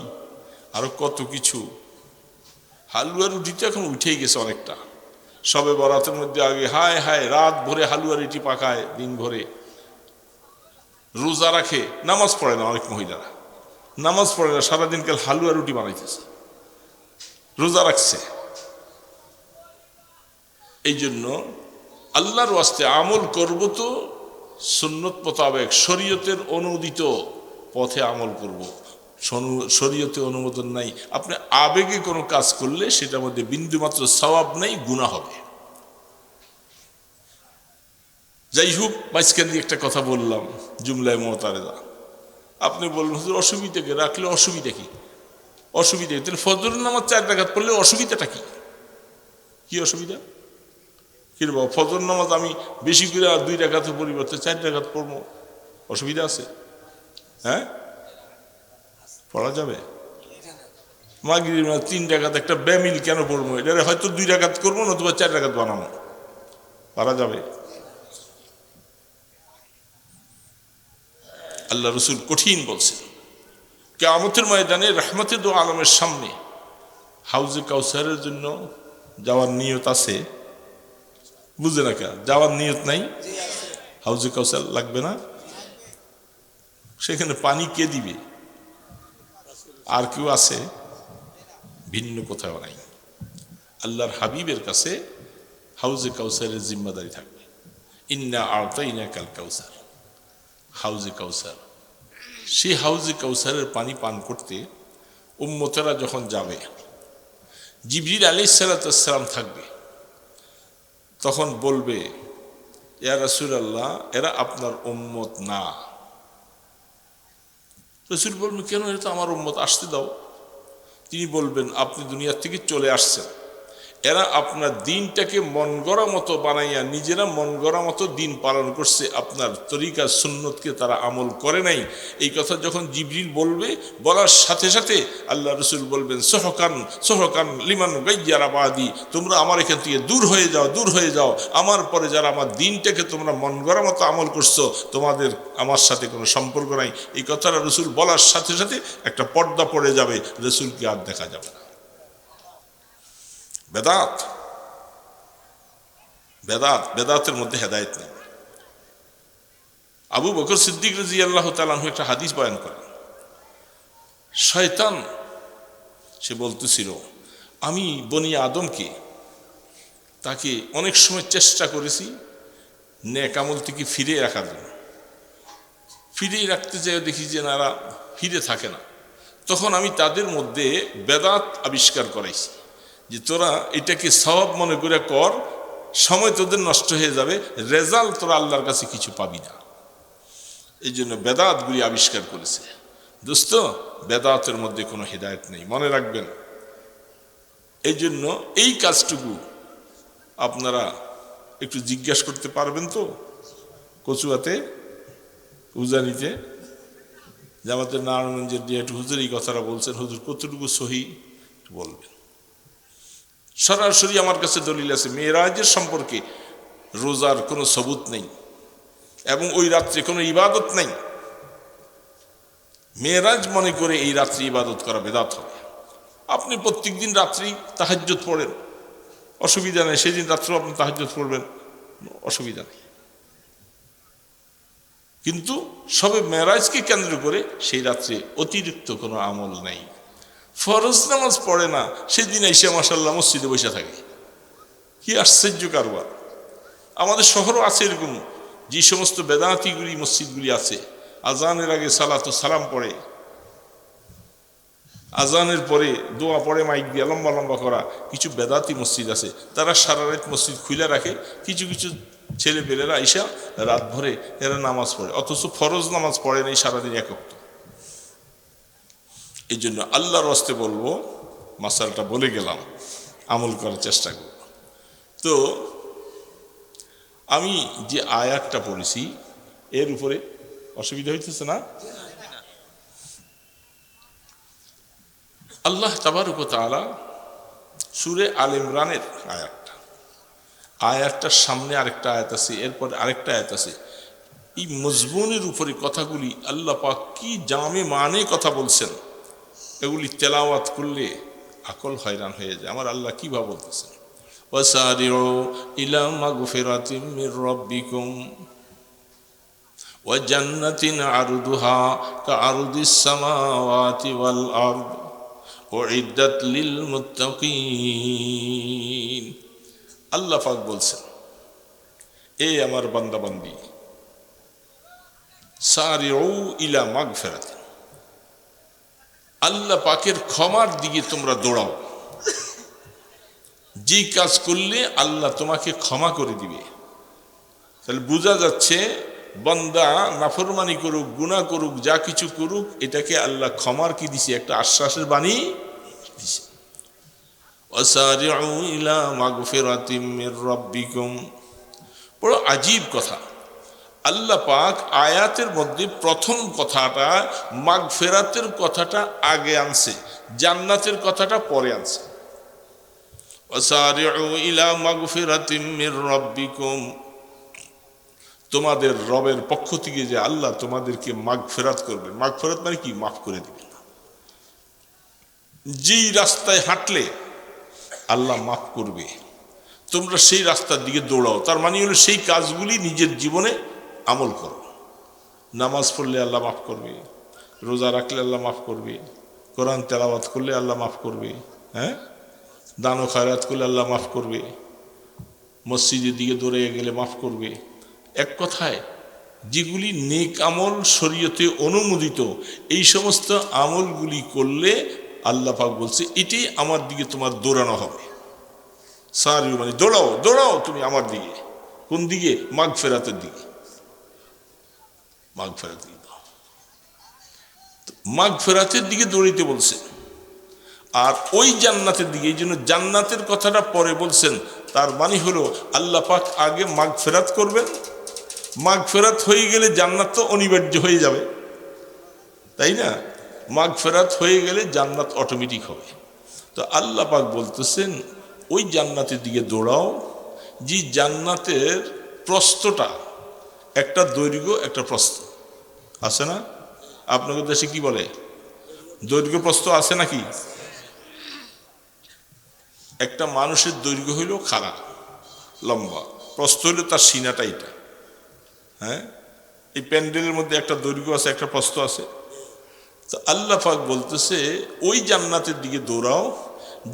আরো কত কিছু। হালুয়া রুটিটা এখন উঠেই গেছে অনেকটা। শবে বরাতের মধ্যে আগে হায় হায় রাত ভরে হালুয়া রুটি পাকায়, দিন ভরে রোজা রাখে, নামাজ পড়ে না। অনেক মহিলারা নামাজ পড়ে না, সারাদিন কাল হালুয়া রুটি বানাইতেছে, রোজা রাখছে। এই জন্য আল্লাহর ওয়াস্তে আমল করব তো সুন্নত মোতাবেক, শরীয়তের অনুমোদিত পথে আমল করব। শরীয়তে অনুমোদন নাই, আপনি আবেগে কোনো কাজ করলে সেটার মধ্যে বিন্দুমাত্র সওয়াব নাই, গুনাহ হবে। যাই হোক, মাঝখান দিয়ে একটা কথা বললাম জুমলায় মুতারেদা। আপনি বলবেন হুজুর অসুবিধা কি, রাখলে অসুবিধা কি? অসুবিধা কি? তাহলে ফজরের নামাজ 4 রাকাত পড়লে অসুবিধাটা কি? কি অসুবিধা? কি রে বাবা, ফজর নামাজ আমি বেশি করে আর 2 রাকাতের পরিবর্তে 4 রাকাত পড়বো, অসুবিধা আছে? হ্যাঁ, পড়া যাবে। মাগরিব 3 রাকাত একটা বেমিল কেন পড়বো? এটা হয়তো 2 রাকাত করবো, নতুবা 4 রাকাত বানাবো, পারা যাবে। আল্লাহ রসুল কঠিন বলছেন, কিয়ামতের ময়দানে রহমতে দো আলমের সামনে হাউজে কাউসারের জন্য যাওয়ার নিয়ত আছে? বুঝে না, কে যাওয়ার নিয়ত নাই? হাউজে কাউসার লাগবে না? সেখানে পানি কে দিবে? আর কেউ আছে? ভিন্ন কোথাও নাই। আল্লাহর হাবিবের কাছে হাউজে কাউসারের জিম্মাদারি থাকবে। ইন্না আ'তাইনা কাল কাউসার, হাউজে কাউসার। সেই হাউজে কাউসারের পানি পান করতে উম্মতেরা যখন যাবে, জিবরিল আলাইহিস সালাম থাকবে, তখন বলবে, ইয়া রাসূলুল্লাহ, এরা আপনার উম্মত না। রাসূল বলবেন, কেন? এটা তো আমার উম্মত, আসতে দাও। তিনি বলবেন, আপনি দুনিয়া থেকে চলে আসছেন, এরা আপনার দিনটাকে মন গড়া মতো বানাইয়া নিজেরা মন গড়া মতো দিন পালন করছে, আপনার তরিকা সুন্নতকে তারা আমল করে নাই। এই কথা যখন জিবরিল বলবে, বলার সাথে সাথে আল্লাহ রসুল বলবেন, সহকান সহকান লিমান গাইয়ারা বাদি, তোমরা আমার এখান থেকে দূর হয়ে যাও, দূর হয়ে যাও। আমার পরে যারা আমার দিনটাকে তোমরা মন গড়া মতো আমল করছো, তোমাদের আমার সাথে কোনো সম্পর্ক নাই। এই কথাটা রসুল বলার সাথে সাথে একটা পর্দা পড়ে যাবে, রসুলকে আর দেখা যাবে না। বেদাত, বেদাত, বেদাতের মধ্যে হেদায়েত নেই। আবু বকর সিদ্দিক রাদিয়াল্লাহু তাআলা আনহু একটা হাদিস বয়ান করেন, শয়তান সে বলতেছিল, আমি বনি আদমকে তাকে অনেক সময় চেষ্টা করেছি নেক আমল থেকে ফিরে রাখার জন্য, ফিরেই রাখতে চাই, দেখি যে নারা ফিরে থাকে না। তখন আমি তাদের মধ্যে বেদাত আবিষ্কার করাইছি, যে তোরা এটাকে সওয়াব মনে করে কর, সময় তোদের নষ্ট হয়ে যাবে, রেজাল্ট তোরা আল্লাহর কাছে কিছু পাবি না। এই জন্য বেদাতগুলি আবিষ্কার করেছে। দোস্ত, বেদাতের মধ্যে কোনো হিদায়াত নেই, মনে রাখবেন। এই জন্য এই কাজটুকু আপনারা একটু জিজ্ঞাসা করতে পারবেন তো কচুয়াতে, উজানিতে, জামাতের নারায়ণগঞ্জের দিয়ে একটু হুজুর এই কথাটা বলছেন, হুজুর কতটুকু সহি বলবেন। সরাসরি আমার কাছে দলিল আছে, মেরাজের সম্পর্কে রোজার কোনো সবুত নেই এবং ওই রাত্রে কোনো ইবাদত নেই। মেরাজ মনে করে এই রাত্রি ইবাদত করা বেদাত হবে। আপনি প্রত্যেক দিন রাত্রি তাহাজ্জুদ পড়েন, অসুবিধা নেই, সেদিন রাত্রেও আপনি তাহাজ্জুদ পড়বেন, অসুবিধা নেই। কিন্তু সবে মেরাজকে কেন্দ্র করে সেই রাত্রে অতিরিক্ত কোনো আমল নেই। ফরজ নামাজ পড়ে না, সেদিন এসে মাশাআল্লাহ মসজিদে বসে থাকে, কি আশ্চর্য কারবার। আমাদের শহরও আছে এরকম, যে সমস্ত বেদাতিগুলি মসজিদগুলি আছে, আজানের আগে সালাতু সালাম পড়ে, আজানের পরে দোয়া পড়ে মাইক দিয়ে লম্বা লম্বা করা কিছু বেদাতি মসজিদ আছে। তারা সারা রাত মসজিদ খুলে রাখে, কিছু কিছু ছেলে পেলেরা আইসা রাত ভরে এরা নামাজ পড়ে, অথচ ফরজ নামাজ পড়ে নেই সারাদিন এক ওয়াক্ত। এই জন্য আল্লাহর রাস্তে বলবো, মাসালটা বলে গেলাম, আমল করার চেষ্টা করব। তো আমি যে আয়াতটা পড়েছি এর উপরে অসুবিধা হইতেছে না? আল্লাহ তাবারক ওয়া তাআলা সূরা আল ইমরানের আয়াতটার সামনে আরেকটা আয়াত আছে, এরপর আরেকটা আয়াত আছে। এই মজমুনের উপরে কথাগুলি আল্লাহ পাক কি জামে মানে কথা বলছেন, এগুলি তেলাওয়াত করলে আকল হয়রান হয়ে যায়। আমার আল্লাহ কিভাবে বলতেছেন, ওয়াসারিউ ইলা মাগফিরাতিম মির রাব্বিকুম ওয়া জান্নাতিন আরদুহা কাআরদিস সামাওয়াতি ওয়াল আরদ উইদ্দাত লিল মুত্তাকিন। আল্লাহ পাক বলছেন, এ আমার বান্দা বান্দি, সারিউ ইলা মাগফিরাতিন, আল্লাহ পাকের ক্ষমার দিকে তোমরা দৌড়াও। যে কাজ করলে আল্লাহ তোমাকে ক্ষমা করে দিবে, তাহলে বোঝা যাচ্ছে বান্দা নাফরমানি করুক, গুনাহ করুক, যা কিছু করুক, এটাকে আল্লাহ ক্ষমার কি দিছে, একটা আশ্বাসের বাণী দিছে। ওয়াসারিউ ইলা মাগফিরাতিম মির রাব্বিকুম। বড় আজীব কথা, আল্লাহ পাক আয়াতের মধ্যে প্রথম কথাটা মাগফিরাতের কথাটা আগে আনছে, জান্নাতের কথাটা পরে আনছে। ওয়াসারিউ ইলা মাগফিরাতিম মির রাব্বিকুম, তোমাদের রবের পক্ষ থেকে যে আল্লাহ তোমাদেরকে মাগফিরাত করবেন। মাগফিরাত মানে কি? মাফ করে দিবেন। যেই রাস্তায় হাঁটলে আল্লাহ মাফ করবে, তোমরা সেই রাস্তার দিকে দৌড়াও। তার মানে হলো সেই কাজগুলি নিজের জীবনে আমল করো। নামাজ পড়লে আল্লাহ মাফ করবে, রোজা রাখলে আল্লাহ মাফ করবে, কোরআন তেলাওয়াত করলে আল্লাহ মাফ করবে, হ্যাঁ, দান ও খয়রাত করলে আল্লাহ মাফ করবে, মসজিদের দিকে দৌড়ে গেলে মাফ করবে। এক কথায় যেগুলি নেক আমল, শরীয়তে অনুমোদিত, এই সমস্ত আমলগুলি করলে আল্লাহ পাক বলছে এটাই আমার দিকে তোমার দৌড়ানো হবে। সারিউ মানে দৌড়াও, দৌড়াও তুমি আমার দিকে। কোন দিকে? মাগফিরাতের দিকে। মাগফিরাতের দিকে, মাগফিরাতের দিকে দৌড়িতে বলছে। আর ওই জান্নাতের দিকে, এই জন্য জান্নাতের কথাটা পরে বলছেন। তার মানে হলো আল্লাহ পাক আগে মাগফিরাত করবেন, মাগফিরাত হয়ে গেলে জান্নাত তো অনিবার্য হয়ে যাবে, তাই না? মাগফিরাত হয়ে গেলে জান্নাত অটোমেটিক হবে। তো আল্লাহ পাক বলতেছেন ওই জান্নাতের দিকে দৌড়াও, যে জান্নাতের প্রস্থটা একটা দৈর্ঘ্য একটা প্রস্থ আছে না? আপনাদের দেশে কি বলে? দৈর্ঘ্য প্রস্থ আছে নাকি? একটা মানুষের দৈর্ঘ্য হইল খাড়া লম্বা, প্রস্থ হইল তার সিনাটা এটা, হ্যাঁ। এই প্যান্ডেলের মধ্যে একটা দৈর্ঘ্য আছে, একটা প্রস্থ আছে। তো আল্লাহ পাক বলতেছে ওই জান্নাতের দিকে দৌড়াও,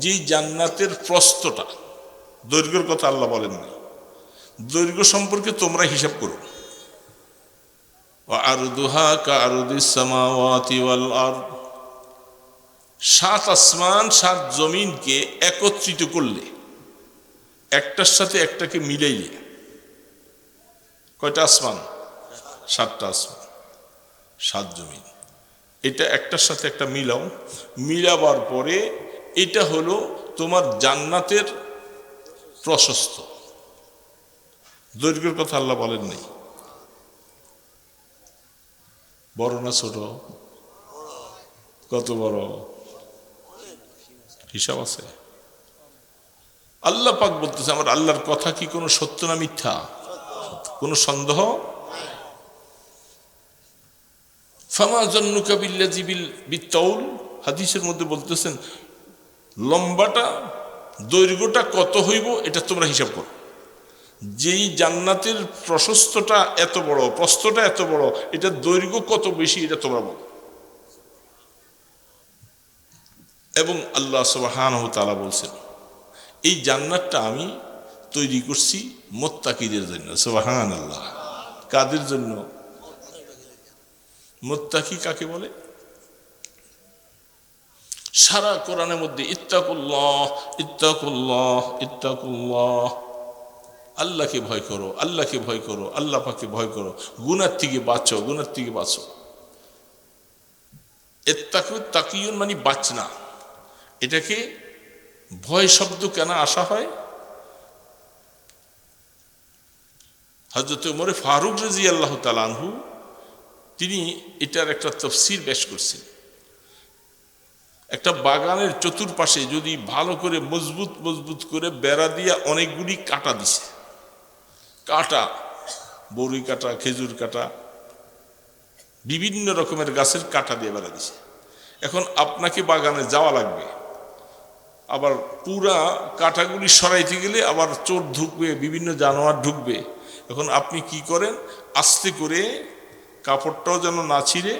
যে জান্নাতের প্রস্থটা, দৈর্ঘ্যের কথা আল্লাহ বলেন না, দৈর্ঘ্য সম্পর্কে তোমরা হিসাব করো। আরদুহা কাআরদিস সামাওয়াতি ওয়াল আরদ, সাত আসমান সাত জমিনকে একত্রিত করলে, একটার সাথে একটাকে মিলাইলে কয়টা আসমান? সাতটা আসমান, সাত জমিন। এটা একটার সাথে একটা মিলাও, মিলাবার পরে এটা হলো তোমার জান্নাতের প্রশস্ত। দৈর্ঘ্যের কথা আল্লাহ বলেন নাই। বড় না ছোট? কত বড়? হিসাব আছে? আল্লাহ পাক বলতেছে আমার আল্লাহর কথা কি কোনো সত্য না মিথ্যা? কোনো সন্দেহ? ফামা জান্নুকা বিল্লাযী বিত্তাউল, হাদিসের মধ্যে বলতেছেন লম্বাটা, দৈর্ঘ্যটা কত হইব এটা তোমরা হিসাব করো। যেই জান্নাতের প্রশস্তটা এত বড়, প্রস্থটা এত বড়, এটা দৈর্ঘ্য কত বেশি এটা তোমরা বলো। এবং আল্লাহ সুবহানাহু ওয়া তাআলা বলছেন এই জান্নাতটা আমি তৈরি করছি মুত্তাকিদের জন্য। সুবহানাল্লাহ। কাদের জন্য? মুত্তাকি কাকে বলে? সারা কোরআনের মধ্যে ইত্তাকুল্লাহ ইত্তাকুল্লাহ ইত্তাকুল্লাহ, আল্লাহকে ভয় করো, আল্লাহকে ভয় করো, আল্লাহ পাককে ভয় করো, গুনাহ থেকে বাঁচো, গুনাহ থেকে বাঁচো। ইত্তাকু তাকিয়ুন মানে বাঁচনা। এটাকে ভয় শব্দ কেন আসা হয়? হযরত ওমর ফারুক রাদিয়াল্লাহু তাআলা আনহু তিনি এটার একটা তাফসীর পেশ করছেন। একটা বাগানের চতুর্পাশে যদি ভালো করে মজবুত মজবুত করে বেড়া দিয়া অনেকগুলি কাটা দিছে, কাটা, বড়ই কাটা, খেজুর কাটা, বিভিন্ন রকমের গাছের কাটা দিয়ে বেড়া দিছে। এখন আপনাকে বাগানে যাওয়া লাগবে, আবার পুরা কাটাগুলি সরাইতে গেলে আবার চোর ঢুকবে, বিভিন্ন জানোয়ার ঢুকবে। এখন আপনি কি করেন? আস্তে করে, কাপড়টাও যেন না ছিঁড়ে,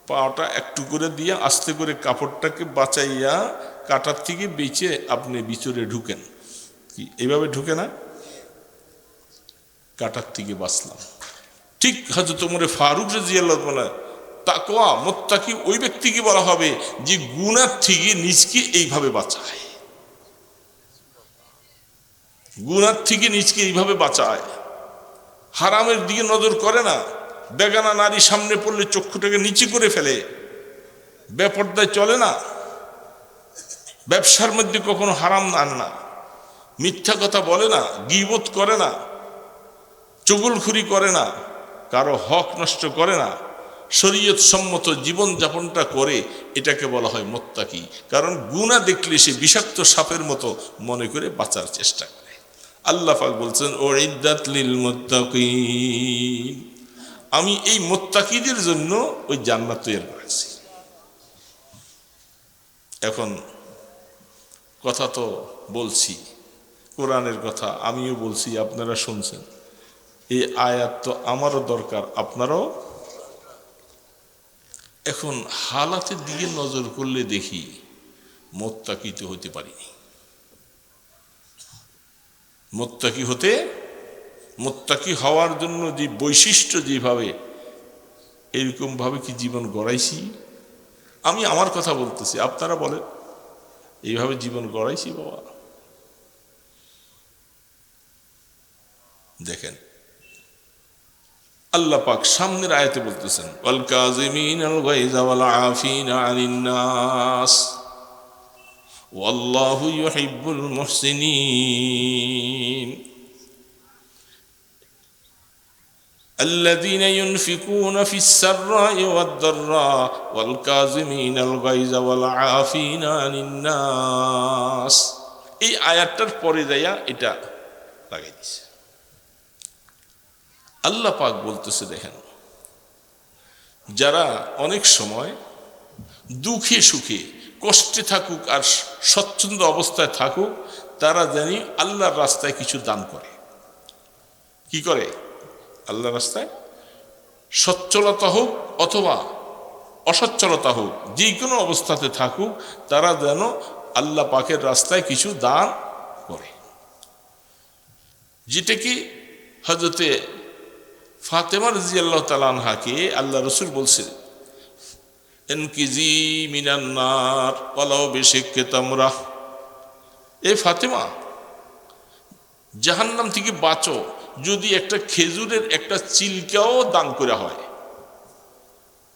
পাটা একটু করে দিয়ে আস্তে করে কাপড়টাকে বাঁচাইয়া কাটার থেকে বেঁচে আপনি ভিতরে ঢুকেন। কি এইভাবে ঢুকে না? কাটার থেকে বাঁচলাম। ঠিক হযরত ওমর ফারুক রাদিয়াল্লাহু তাআলা, তাকওয়া মুত্তাকি ওই ব্যক্তিকে বলা হবে যে গুনাহ থেকে নিজকে এইভাবে বাঁচায়, গুনাহ থেকে নিজকে এইভাবে বাঁচায়। হারামের দিকে নজর করে না, বেগানা নারী সামনে পড়লে চক্ষুটাকে নিচু করে ফেলে, বেপর্দায় চলে না, ব্যবসার মধ্যে কখনো হারাম আনে না, মিথ্যা কথা বলে না, গীবত করে না, চুগলখুরি করে না, কারো হক নষ্ট করে না, শরীয়ত সম্মত জীবন যাপনটা করে, এটাকে বলা হয় মুত্তাকি। কারণ গুনাহ দেখলে সে বিষাক্ত সাপের মতো মনে করে বাঁচার চেষ্টা করে। আল্লাহ পাক বলছেন উইদ্দাত লিল মুত্তাকিন, আমি এই মুত্তাকিদের জন্য ওই জান্নাত তৈরি করেছি। এখন কথা তো বলছি, কোরআনের কথা আমিও বলছি, আপনারা শুনছেন। এই আয়াত তো আমারও দরকার, আপনারাও। এখন হালাতের দিকে নজর করলে দেখি মুত্তাকি তো হতে পারিনি। মুত্তাকি হওয়ার জন্য যে বৈশিষ্ট্য, যেভাবে এরকম ভাবে কি জীবন গড়াইছি? আমি আমার কথা বলতেছি, আপনারা বলেন এইভাবে জীবন গড়াইছি বাবা? দেখেন আল্লাহ পাক সামনের আয়াতে বলতেছেন ওয়াল কাযিমিনাল গায়যা ওয়াল আফিনা আনিন নাস ওয়াল্লাহু ইউহিব্বুল মুহসিনিন الذين ينفقون في السراء والضراء والكاظمين الغيظ والعافين عن الناس। এই আয়াতটার পরে যাইয়া এটা লাগাই দিছে। আল্লাহ পাক বলতেছে দেখেন, যারা অনেক সময় দুঃখে সুখে কষ্টে থাকুক আর স্বচ্ছন্দ অবস্থায় থাকুক, তারা জানি আল্লাহর রাস্তায় কিছু দান করে। কি করে? আল্লাহর রাস্তায় সচ্ছলতা হোক অথবা অসচ্ছলতা হোক, যে কোনো অবস্থাতে থাকুক, তারা যেন আল্লাহ পাকের রাস্তায় কিছু দান করে। যেটা কি হযরতে ফাতেমা রাদিয়াল্লাহু তাআলা আনহাকে আল্লাহ রাসূল বলছেন ইনকিজি মিনান নার ওয়ালাউ বিশিক্কি তামরা, এ ফাতেমা জাহান্নাম থেকে বাঁচো যদি একটা খেজুরের একটা চিলকাও দান করে হয়।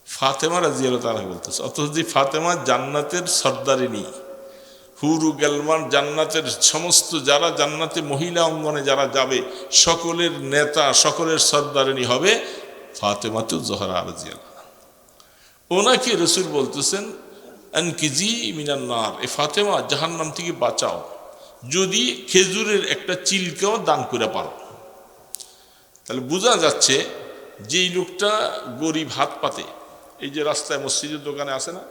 ফাতেমা রাদিয়াল্লাহু তাআলা বলতেছে, অথচ যে ফাতেমা জান্নাতের সর্দারিনী, হুরু গেলমান, জান্নাতের সমস্ত যারা জান্নাতে মহিলা অঙ্গনে যারা যাবে সকলের নেতা, সকলের সর্দারিনী হবে ফাতেমাতু জোহরা রাদিয়াল্লাহু। ওনাকে রাসূল বলতেছেন আনকিজি মিনান নার, এ ফাতেমা জাহান্নাম থেকে বাঁচাও যদি খেজুরের একটা চিলকাও দান করে পারো। তাহলে বোঝা যাচ্ছে যেই লোকটা গরিব হাত পাতে, এই যে রাস্তায় মসজিদের দোকানে আসে না,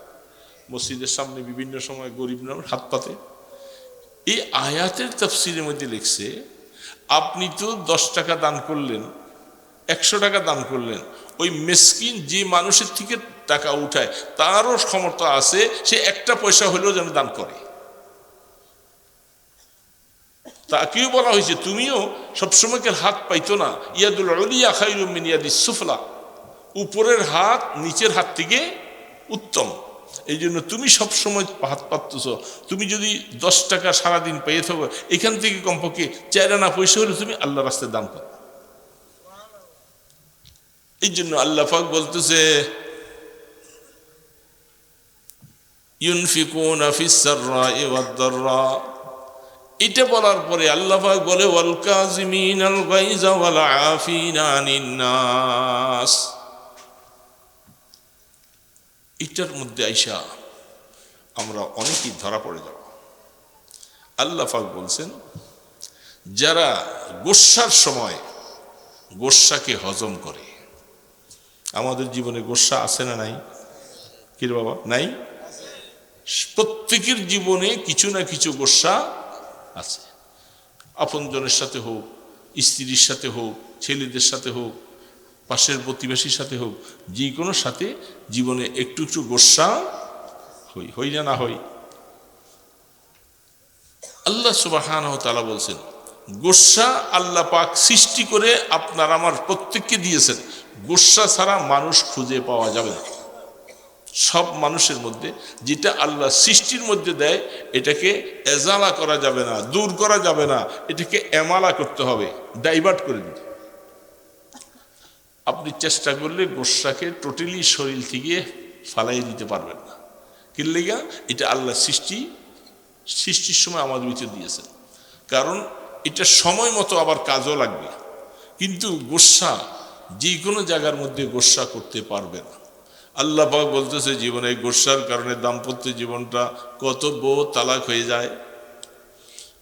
মসজিদের সামনে বিভিন্ন সময় গরিব নাম হাত পাতে, এই আয়াতের তাফসীরের মধ্যে লিখছে আপনি তো 10 টাকা দান করলেন, 100 টাকা দান করলেন, ওই মিসকিন যে মানুষের থেকে টাকা উঠায় তারও ক্ষমতা আছে সে একটা পয়সা হলেও যেন দান করে। তাকেও বলা হয়েছে তুমিও সবসময় হাত পাইতো না, ইয়াদুল উলিয়া খায়রুম মিন ইয়াদিস সুফলা, উপরের হাত নিচের হাত থেকে উত্তম। এই জন্য তুমি সবসময় হাত পাততেছ, তুমি যদি 10 টাকা সারাদিন পেয়ে থাকো, এখান থেকে কমপক্ষে 4 আনা পয়সা হলে তুমি আল্লাহ রাস্তায় দান করো। এই জন্য আল্লাহ পাক বলতেছে ইউনফিকুনা ফিস সাররাই ওয়াদ দাররা, এটা বলার পরে আল্লাহ পাক বলে ওয়াল কাযিমিনাল গায়যা ওয়াল আফিনা আনিন নাস। এটার মধ্যে আইসা আমরা অনেকেই ধরা পড়ে যাব। আল্লাহ পাক বলছেন যারা গোস্সার সময় গোস্সাকে হজম করে, আমাদের জীবনে গোস্সা আছে না নাই? কি রে বাবা, নাই? প্রত্যেকের জীবনে কিছু না কিছু গোস্সা আছে। আপনজনের সাথে হোক, স্ত্রীর সাথে হোক, ছেলেদের সাথে হোক, পাশের প্রতিবেশীর সাথে হোক, যে কোনো সাথে জীবনে একটু একটু গোস্সা হই না হই। আল্লাহ সুবহানাহু ওয়া তাআলা বলছেন গোস্সা আল্লাহ পাক সৃষ্টি করে আপনার আমার প্রত্যেককে দিয়েছেন। গোস্সা ছাড়া মানুষ খুঁজে পাওয়া যাবে না। সব মানুষের মধ্যে যেটা আল্লাহ সৃষ্টির মধ্যে দেয় এটাকে এজালা করা যাবে না, দূর করা যাবে না, এটাকে এমালা করতে হবে, ডাইভার্ট করে দিতে। আপনি চেষ্টা করলে গোস্সাকে টোটালি শরীর থেকে ফালাই দিতে পারবেন না। কি লেগা? এটা আল্লাহ সৃষ্টির সময় আমাদের ভিতরে দিয়েছেন, কারণ এটা সময় মতো আবার কাজও লাগবে। কিন্তু গোস্সা যে কোনো জায়গার মধ্যে গোস্সা করতে পারবে না। আল্লাহ পাক বলতেছে জীবনে গোস্সার কারণে দাম্পত্য জীবনটা কত বউ তালাক হয়ে যায়।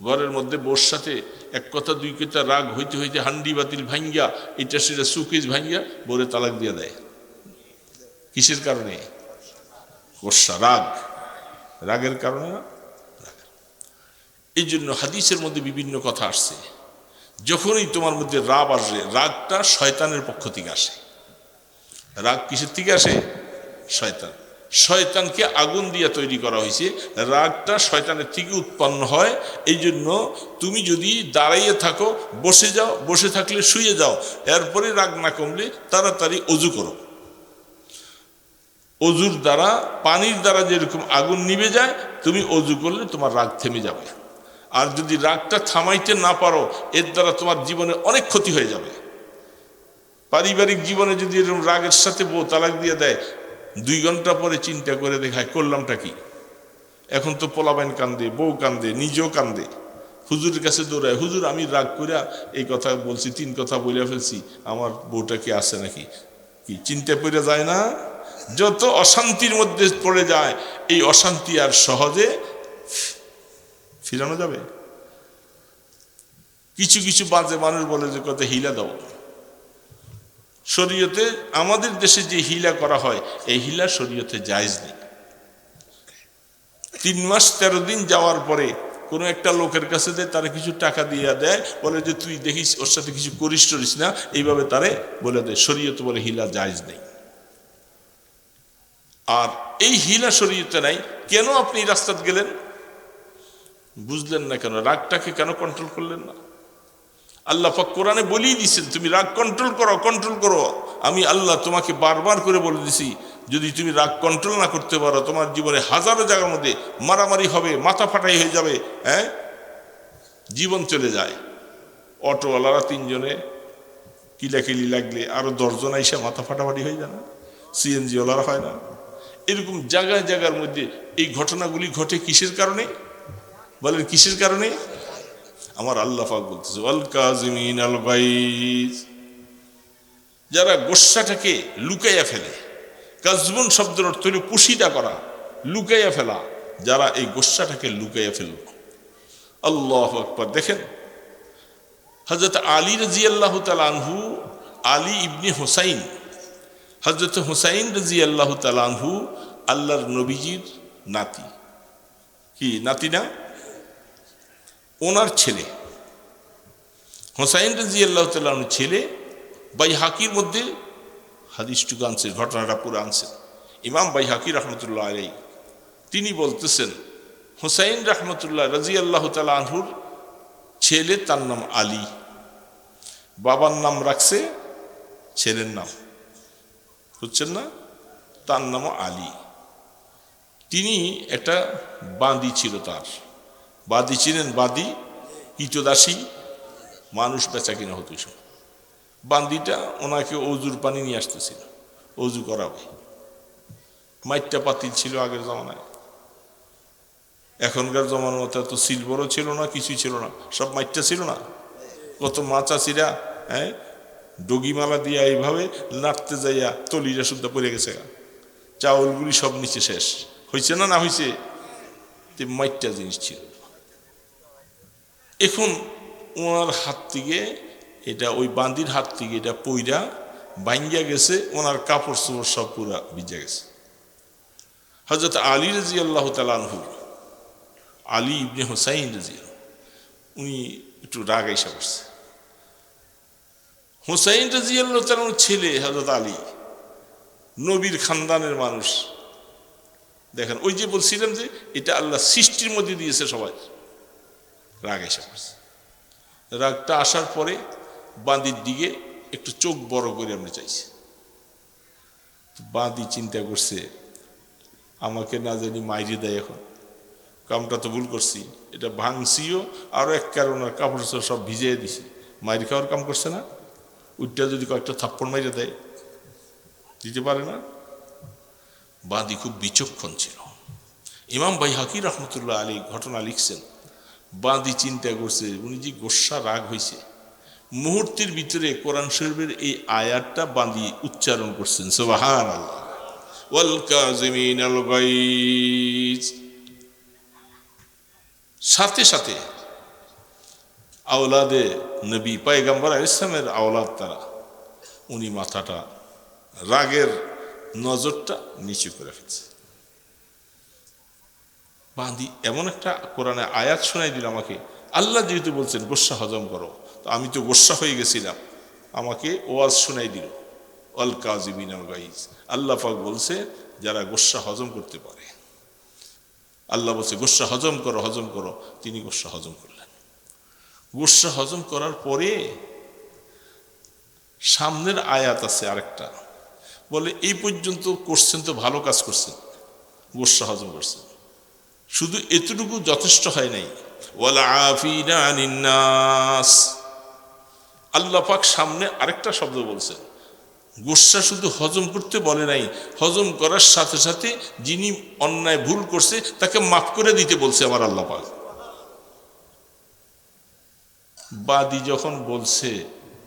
ঘরের মধ্যে বউর সাথে এক কথা দুই কথা রাগ হইতে হইতে হান্ডি বাতিল ভাঙ্গিয়া এটা সেটা সুকেজ ভাঙ্গিয়া বউরে তালাক দিয়ে দেয়। কিসের কারণে? গোস্সা, রাগের কারণে না। এই জন্য হাদিসের মধ্যে বিভিন্ন কথা আসছে, যখনই তোমার মধ্যে রাগ আসে, রাগটা শয়তানের পক্ষ থেকে আসে। রাগ কিসের থেকে আসে? শয়তানকে আগুন দিয়ে তৈরি করা হয়েছে, রাগটা শয়তানের থেকে উৎপন্ন হয়। এই জন্য তুমি যদি দাঁড়াইয়ে থাকো, বসে যাও, বসে থাকলে শুয়ে যাও, এরপরে রাগ না কমলে তাড়াতাড়ি অজু করো। অজুর দ্বারা, পানির দ্বারা যেরকম আগুন নিভে যায়, তুমি অজু করলে তোমার রাগ থেমে যাবে। আর যদি রাগটা থামাইতে না পারো, এর দ্বারা তোমার জীবনে অনেক ক্ষতি হয়ে যাবে। পারিবারিক জীবনে যদি এরকম রাগের সাথে বউ তালাক দিয়ে দেয়, 2 ঘন্টা পরে চিন্তা করে দেখায় করলামটা কি। এখন তো পোলাবাইন কান্দে, বউ কান্দে, নিজেও কান্দে, হুজুরের কাছে দৌড়ায়, হুজুর আমি রাগ কইরা এই কথা বলছি, 3 কথা বলে ফেলছি, আমার বউটা কি আছে নাকি। কি চিন্তা করে যায় না? যত অশান্তির মধ্যে পড়ে যায়, এই অশান্তি আর সহজে ফিরানো যাবে? কিছু কিছু বাজে মানুষ বলে যে কথা হিলা দাও। শরীয়তে আমাদের দেশে যে হিলা করা হয়, এই হিলা শরীয়তে জায়েজ নেই। 3 মাস 13 দিন যাওয়ার পরে কোনো একটা লোকের কাছে দেয়, তারা কিছু টাকা দিয়ে দেয়, বলে যে তুই দেখিস ওর সাথে কিছু করিস টরিস না, এইভাবে তারে বলে দেয়। শরীয়তে বলে হিলা জায়েজ নেই। আর এই হিলা শরীয়তে নাই। কেন আপনি রাস্তায় গেলেন? বুঝলেন না কেন? রাগটাকে কেন কন্ট্রোল করলেন না? আল্লাহ পাক কোরআনে বলেই দিয়েছেন তুমি রাগ কন্ট্রোল করো। আমি আল্লাহ তোমাকে বারবার করে বলে দিছি, যদি তুমি রাগ কন্ট্রোল না করতে পারো, তোমার জীবনে হাজারো জায়গার মধ্যে মারামারি হবে, মাথা ফাটাই হয়ে যাবে, জীবন চলে যায়। অটোওয়ালারা 3 জনে কিলাকিলি লাগলে আরো 10 জন এসে মাথা ফাটাফাটি হয়ে যায় না? সিএনজিওয়ালারা হয় না? এরকম জায়গায় জায়গার মধ্যে এই ঘটনাগুলি ঘটে কিসের কারণে? বলেন কিসের কারণে? আমার আল্লাহ পাক বলতেছে ওয়াল কাযিমিন আল গায়জ, যারা গোস্সাটাকে লুকাইয়া ফেলে। কাযবুন শব্দের অর্থ হলো পুশিটা করা, লুকাইয়া ফেলা। যারা এই গোস্সাটাকে লুকাইয়া ফেলল, আল্লাহু আকবার। দেখেন হযরত আলী রাদিয়াল্লাহু তাআলা আনহু, আলী ইবনে হুসাইন, হযরত হুসাইন রাদিয়াল্লাহু তাআলা আনহু আল্লাহর নবীজির নাতি। কি নাতি না? ওনার ছেলে হুসাইন রাদিয়াল্লাহু তাআলা আনহুর ছেলে। বাইহাকির মধ্যে হাদিসটুকু আনছে, ঘটনাটা পুরো আনছে ইমাম বাইহাকি রহমতুল্লাহ আলাইহি। তিনি বলতেছেন হুসাইন রহমতুল্লাহ রাদিয়াল্লাহু তাআলা আনহুর ছেলে, তার নাম আলী। বাবার নাম রাখছে ছেলের নাম, বুঝছেন না? তার নাম আলী। তিনি একটা বাঁধি ছিল, তার বাদী ছিলেন। বাদী কীটদাসী মানুষ বেচা কিনা হতো। বান্দিটা ওনাকে অজুর পানি নিয়ে আসতেছিল, অজু করাবে। মাইটটা পাতিল ছিল আগের জমানায়, এখনকার জমানার মতো তো সিলভারও ছিল না, কিছুই ছিল না, সব মাইটটা ছিল না। কত মাচাচিরা ডগিমালা দিয়া এইভাবে নাড়তে যাইয়া তলিরা শুদ্ধা পড়ে গেছে, চাউলগুলি সব নিচে শেষ হয়েছে না, না হয়েছে? মাইটটা জিনিস ছিল। এখন ওনার হাত থেকে এটা, ওই বান্দির হাত থেকে এটা পইরা ভাঙ্গিয়া গেছে, ওনার কাপড় চোপড় সব পুরা ভিজে গেছে। হযরত আলী রাদিয়াল্লাহু তাআলা আনহু, আলী ইবনে হুসাইন রাদিয়াল্লাহু, উনি একটু রাগ আইসা করছে। হুসাইন রাদিয়াল্লাহু তাআলার ছেলে হযরত আলী, নবীর খানদানের মানুষ। দেখেন ওই যে বলছিলাম যে এটা আল্লাহ সৃষ্টির মধ্যে দিয়েছে সবাই। রাগ এসে পড়ছে। রাগটা আসার পরে বাঁদির দিকে একটু চোখ বড় করে আমরা চাইছি। বাঁদি চিন্তা করছে আমাকে না জানি মাইরে দেয়, এখন কামটা তো ভুল করছি, এটা ভাঙছিও, আরো এক কারণ কাপড় সব ভিজিয়ে দিছি, মাইরে খাওয়ার কাম করছে না। উইটা যদি কয়েকটা থাপ্পড় মাইরে দেয়, দিতে পারে না। বাদী খুব বিচক্ষণ ছিল। ইমাম বাইহাকি রহমতুল্লাহ আলী ঘটনা লিখছেন, বাদী চিন্তা করছে উনি যে গোস্বা রাগ হয়েছে, মুহূর্তের ভিতরে কোরআন শরীফের এই আয়াতটা বাঁধি উচ্চারণ করছেন, সুবহানাল্লাহ, ওয়াল কাযিমিনাল গাইজ। সাথে সাথে আওলাদে নবী পয়গম্বর ইসলামের আওলাদ তারা, উনি মাথাটা রাগের নজরটা নিচু করে ফেলছে। বাঁধি এমন একটা কোরআনে আয়াত শোনাই দিল আমাকে, আল্লাহ যেহেতু বলছেন গোস্বা হজম করো, তো আমি তো গোস্বা হয়ে গেছিলাম, আমাকে ওয়াজ শোনাই দিল, ওয়াল কাযিমিনাল গাইজ। আল্লাহ পাক বলছে যারা গোস্বা হজম করতে পারে, আল্লাহ বলছে গোস্বা হজম করো, হজম করো। তিনি গোস্বা হজম করলেন। গোস্বা হজম করার পরে সামনের আয়াত আছে আরেকটা, বলে এই পর্যন্ত করছেন তো ভালো কাজ করছেন, গোস্বা হজম করছেন, শুধু এতটুকু যথেষ্ট হয় নাই, ওয়াল আফিনা আনিন নাস। আল্লাহ পাক সামনে আরেকটা শব্দ বলছেন, গোস্বা শুধু হজম করতে বলে নাই, হজম করার সাথে সাথে যিনি অন্যায় ভুল করছে তাকে মাফ করে দিতে বলছে আমার আল্লাহ পাক। বাদী যখন বলছে,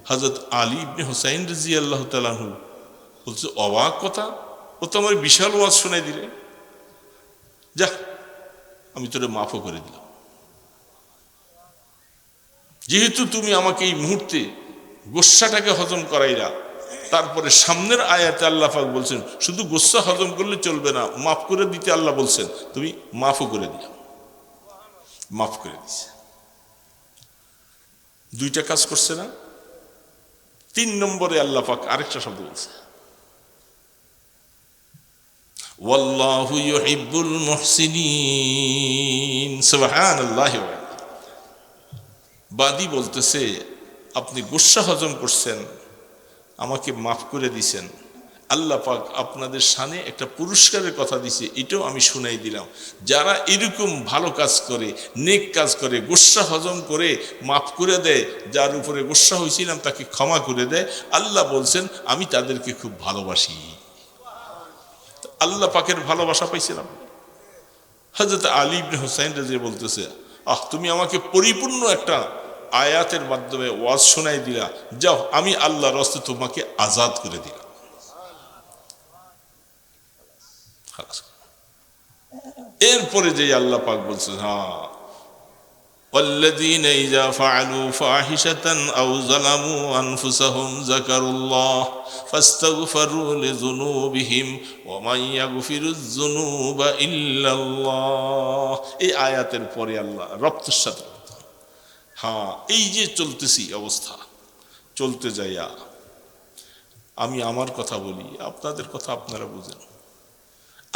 হযরত আলী ইবনে হুসাইন রাদিয়াল্লাহু তাআলা আনহু বলছে, অবাক কথা, ও তো আমার বিশাল ওয়াজ শোনাই দিলে, যা আমি তোরে মাফও করে দিলাম, যেহেতু তুমি আমাকে এই মুহূর্তে গোস্বাটাকে হজম করাইলা। তারপরে সামনের আয়াতে আল্লাহ পাক বলছেন শুধু গোস্বা হজম করলে চলবে না, মাফ করে দিতে আল্লাহ বলছেন, তুমি মাফও করে দিলাম, মাফ করে দিছে। দুইটা কাজ করছে না? 3 নম্বরে আল্লাহ পাক আরেকটা শব্দ বলছে, ওয়াল্লাহু ইউহিব্বুল মুহসিনিন, সুবহানাল্লাহি। বাদী বলতেছে আপনি গোস্বা হজম করছেন, আমাকে মাফ করে দিছেন, আল্লাহ পাক আপনাদের শানে একটা পুরস্কারের কথা দিছে, এটাও আমি শুনাই দিলাম। যারা এরকম ভালো কাজ করে, নেক কাজ করে, গোস্বা হজম করে মাফ করে দেয়, যার উপরে গোস্বা হয়েছিলাম তাকে ক্ষমা করে দেয়, আল্লাহ বলছেন আমি তাদেরকে খুব ভালোবাসি। আল্লাহ পাকের ভালোবাসা পাইছিলাম। হযরত আলী ইবনে হুসাইন রাদিয়াল্লাহু বলতেছে, তুমি আমাকে পরিপূর্ণ একটা আয়াতের মাধ্যমে ওয়াজ শোনাই দিলা, যাও আমি আল্লাহর রাস্তে তোমাকে আজাদ করে দিলাম। এরপরে যে আল্লাহ পাক বলছে, والذين إذا فعلوا فاحشة أو ظلموا أنفسهم ذكروا الله فاستغفروا لذنوبهم ومن يغفر الذنوب إلا الله। এই আয়াতের পরে আল্লাহ রপ্তের সাথে, এই যে চলতেছি অবস্থা, চলতে যাইয়া আমি আমার কথা বলি, আপনাদের কথা আপনারা বুঝেন।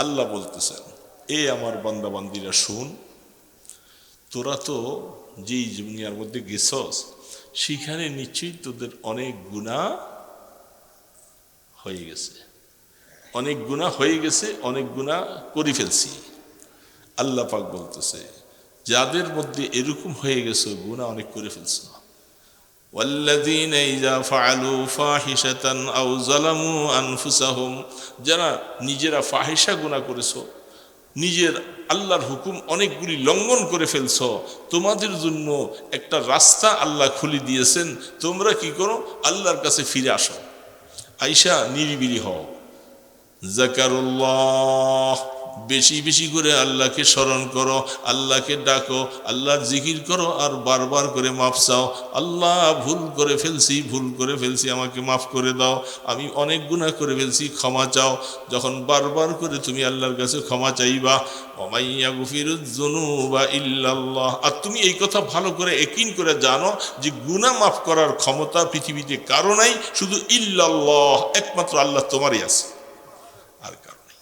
আল্লাহ বলতেছেন, আমার বান্দা বান্দিরা শুন, তোরা তো যেই দুনিয়ার মধ্যে গেছস সেখানে নিশ্চয়ই তোদের অনেক গুনাহ হয়ে গেছে, অনেক গুনাহ হয়ে গেছে, অনেক গুনাহ করে ফেলছি। আল্লাহ পাক বলতেছে যাদের মধ্যে এরকম হয়ে গেছে, গুনাহ অনেক করে ফেলছো, ওয়াল্লাযীনা ইযা ফাআলু ফাহিশাতান আও যালামু আনফুসাহুম, যারা নিজেরা ফাহিশা গুনাহ করেছো, নিজের আল্লাহর হুকুম অনেকগুলি লঙ্ঘন করে ফেলছ, তোমাদের জন্য একটা রাস্তা আল্লাহ খুলে দিয়েছেন, তোমরা কি করো, আল্লাহর কাছে ফিরে আসো, আইসা নিরিবিলি হও, যাকারুল্লাহ, বেশি বেশি করে আল্লাহকে স্মরণ করো, আল্লাহকে ডাকো, আল্লাহর জিকির করো, আর বারবার করে মাফ চাও, আল্লাহ ভুল করে ফেলছি, ভুল করে ফেলছি, আমাকে মাফ করে দাও, আমি অনেক গুনাহ করে ফেলছি, ক্ষমা চাও। যখন বারবার করে তুমি আল্লাহর কাছে ক্ষমা চাইবা, ওয়া ইয়াগফিরুয যুনুবা ইল্লাল্লাহ, আর তুমি এই কথা ভালো করে ইয়াকিন করে জানো যে গুনাহ মাফ করার ক্ষমতা পৃথিবীতে কারো নাই, শুধু ইল্লাল্লাহ, একমাত্র আল্লাহ তোমারই আছে, আর কারো নেই।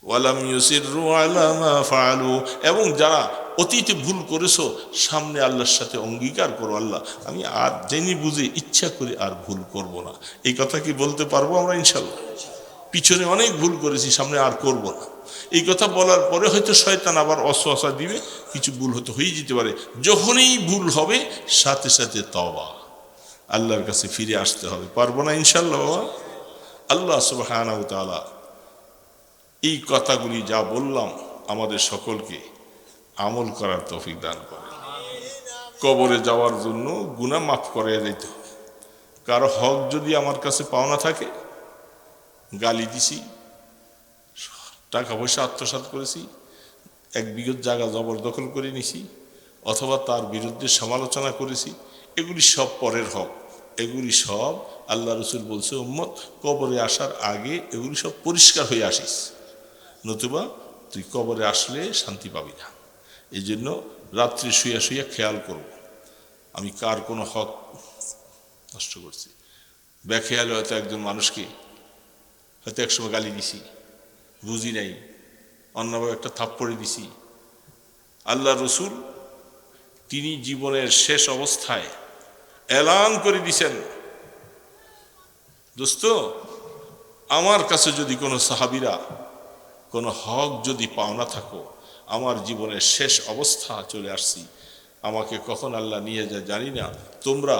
ওয়ালাম ইউসিররু আলা মা ফাআলু, এবং যারা অতীতে ভুল করেছো সামনে আল্লাহর সাথে অঙ্গীকার করো, আল্লাহ আমি আর জেনে বুঝে ইচ্ছা করে আর ভুল করব না। এই কথা কি বলতে পারবো আমরা ইনশাআল্লাহ? পিছনে অনেক ভুল করেছি, সামনে আর করব না। এই কথা বলার পরে হয়তো শয়তান আবার অসওয়াসা দিবে, কিছু ভুল হতে হয়ে যেতে পারে। যখনই ভুল হবে সাথে সাথে তওবা, আল্লাহর কাছে ফিরে আসতে হবে। পারবো না ইনশাআল্লাহ বাবা? আল্লাহ সুবহানাহু ওয়া তাআলা এই কথাগুলি যা বললাম আমাদের সকলকে আমল করার তৌফিক দান করেন। কবরে যাওয়ার জন্য গুনাহ মাফ করে দিতে হবে। কারো হক যদি আমার কাছে পাওনা থাকে, গালি দিছি, টাকা পয়সা আত্মসাৎ করেছি, এক বিঘত জায়গা জবরদখল করে নিছি, অথবা তার বিরুদ্ধে সমালোচনা করেছি, এগুলি সব পরের হক। এগুলি সব আল্লাহ রসুল বলছে উম্মত কবরে আসার আগে এগুলি সব পরিষ্কার হয়ে আসিস, নতুবা তুই কবরে আসলে শান্তি পাবি না। এই জন্য রাত্রি শুয়ে শুয়ে খেয়াল করব আমি কার কোনো হক নষ্ট করছি। বেখেয়ালে হয়তো একজন মানুষকে হয়তো একসময় গালি দিছি, বুঝি নাই, অন্যভাবে একটা থাপ্পড়ে দিছি। আল্লাহ রসুল তিনি জীবনের শেষ অবস্থায় এলান করে দিছেন, দোস্ত আমার কাছে যদি কোনো সাহাবীরা কোনো হক যদি পাওনা থাকো, আমার জীবনের শেষ অবস্থা চলে আসছি, আমাকে কখন আল্লাহ নিয়ে যায় জানি না, তোমরা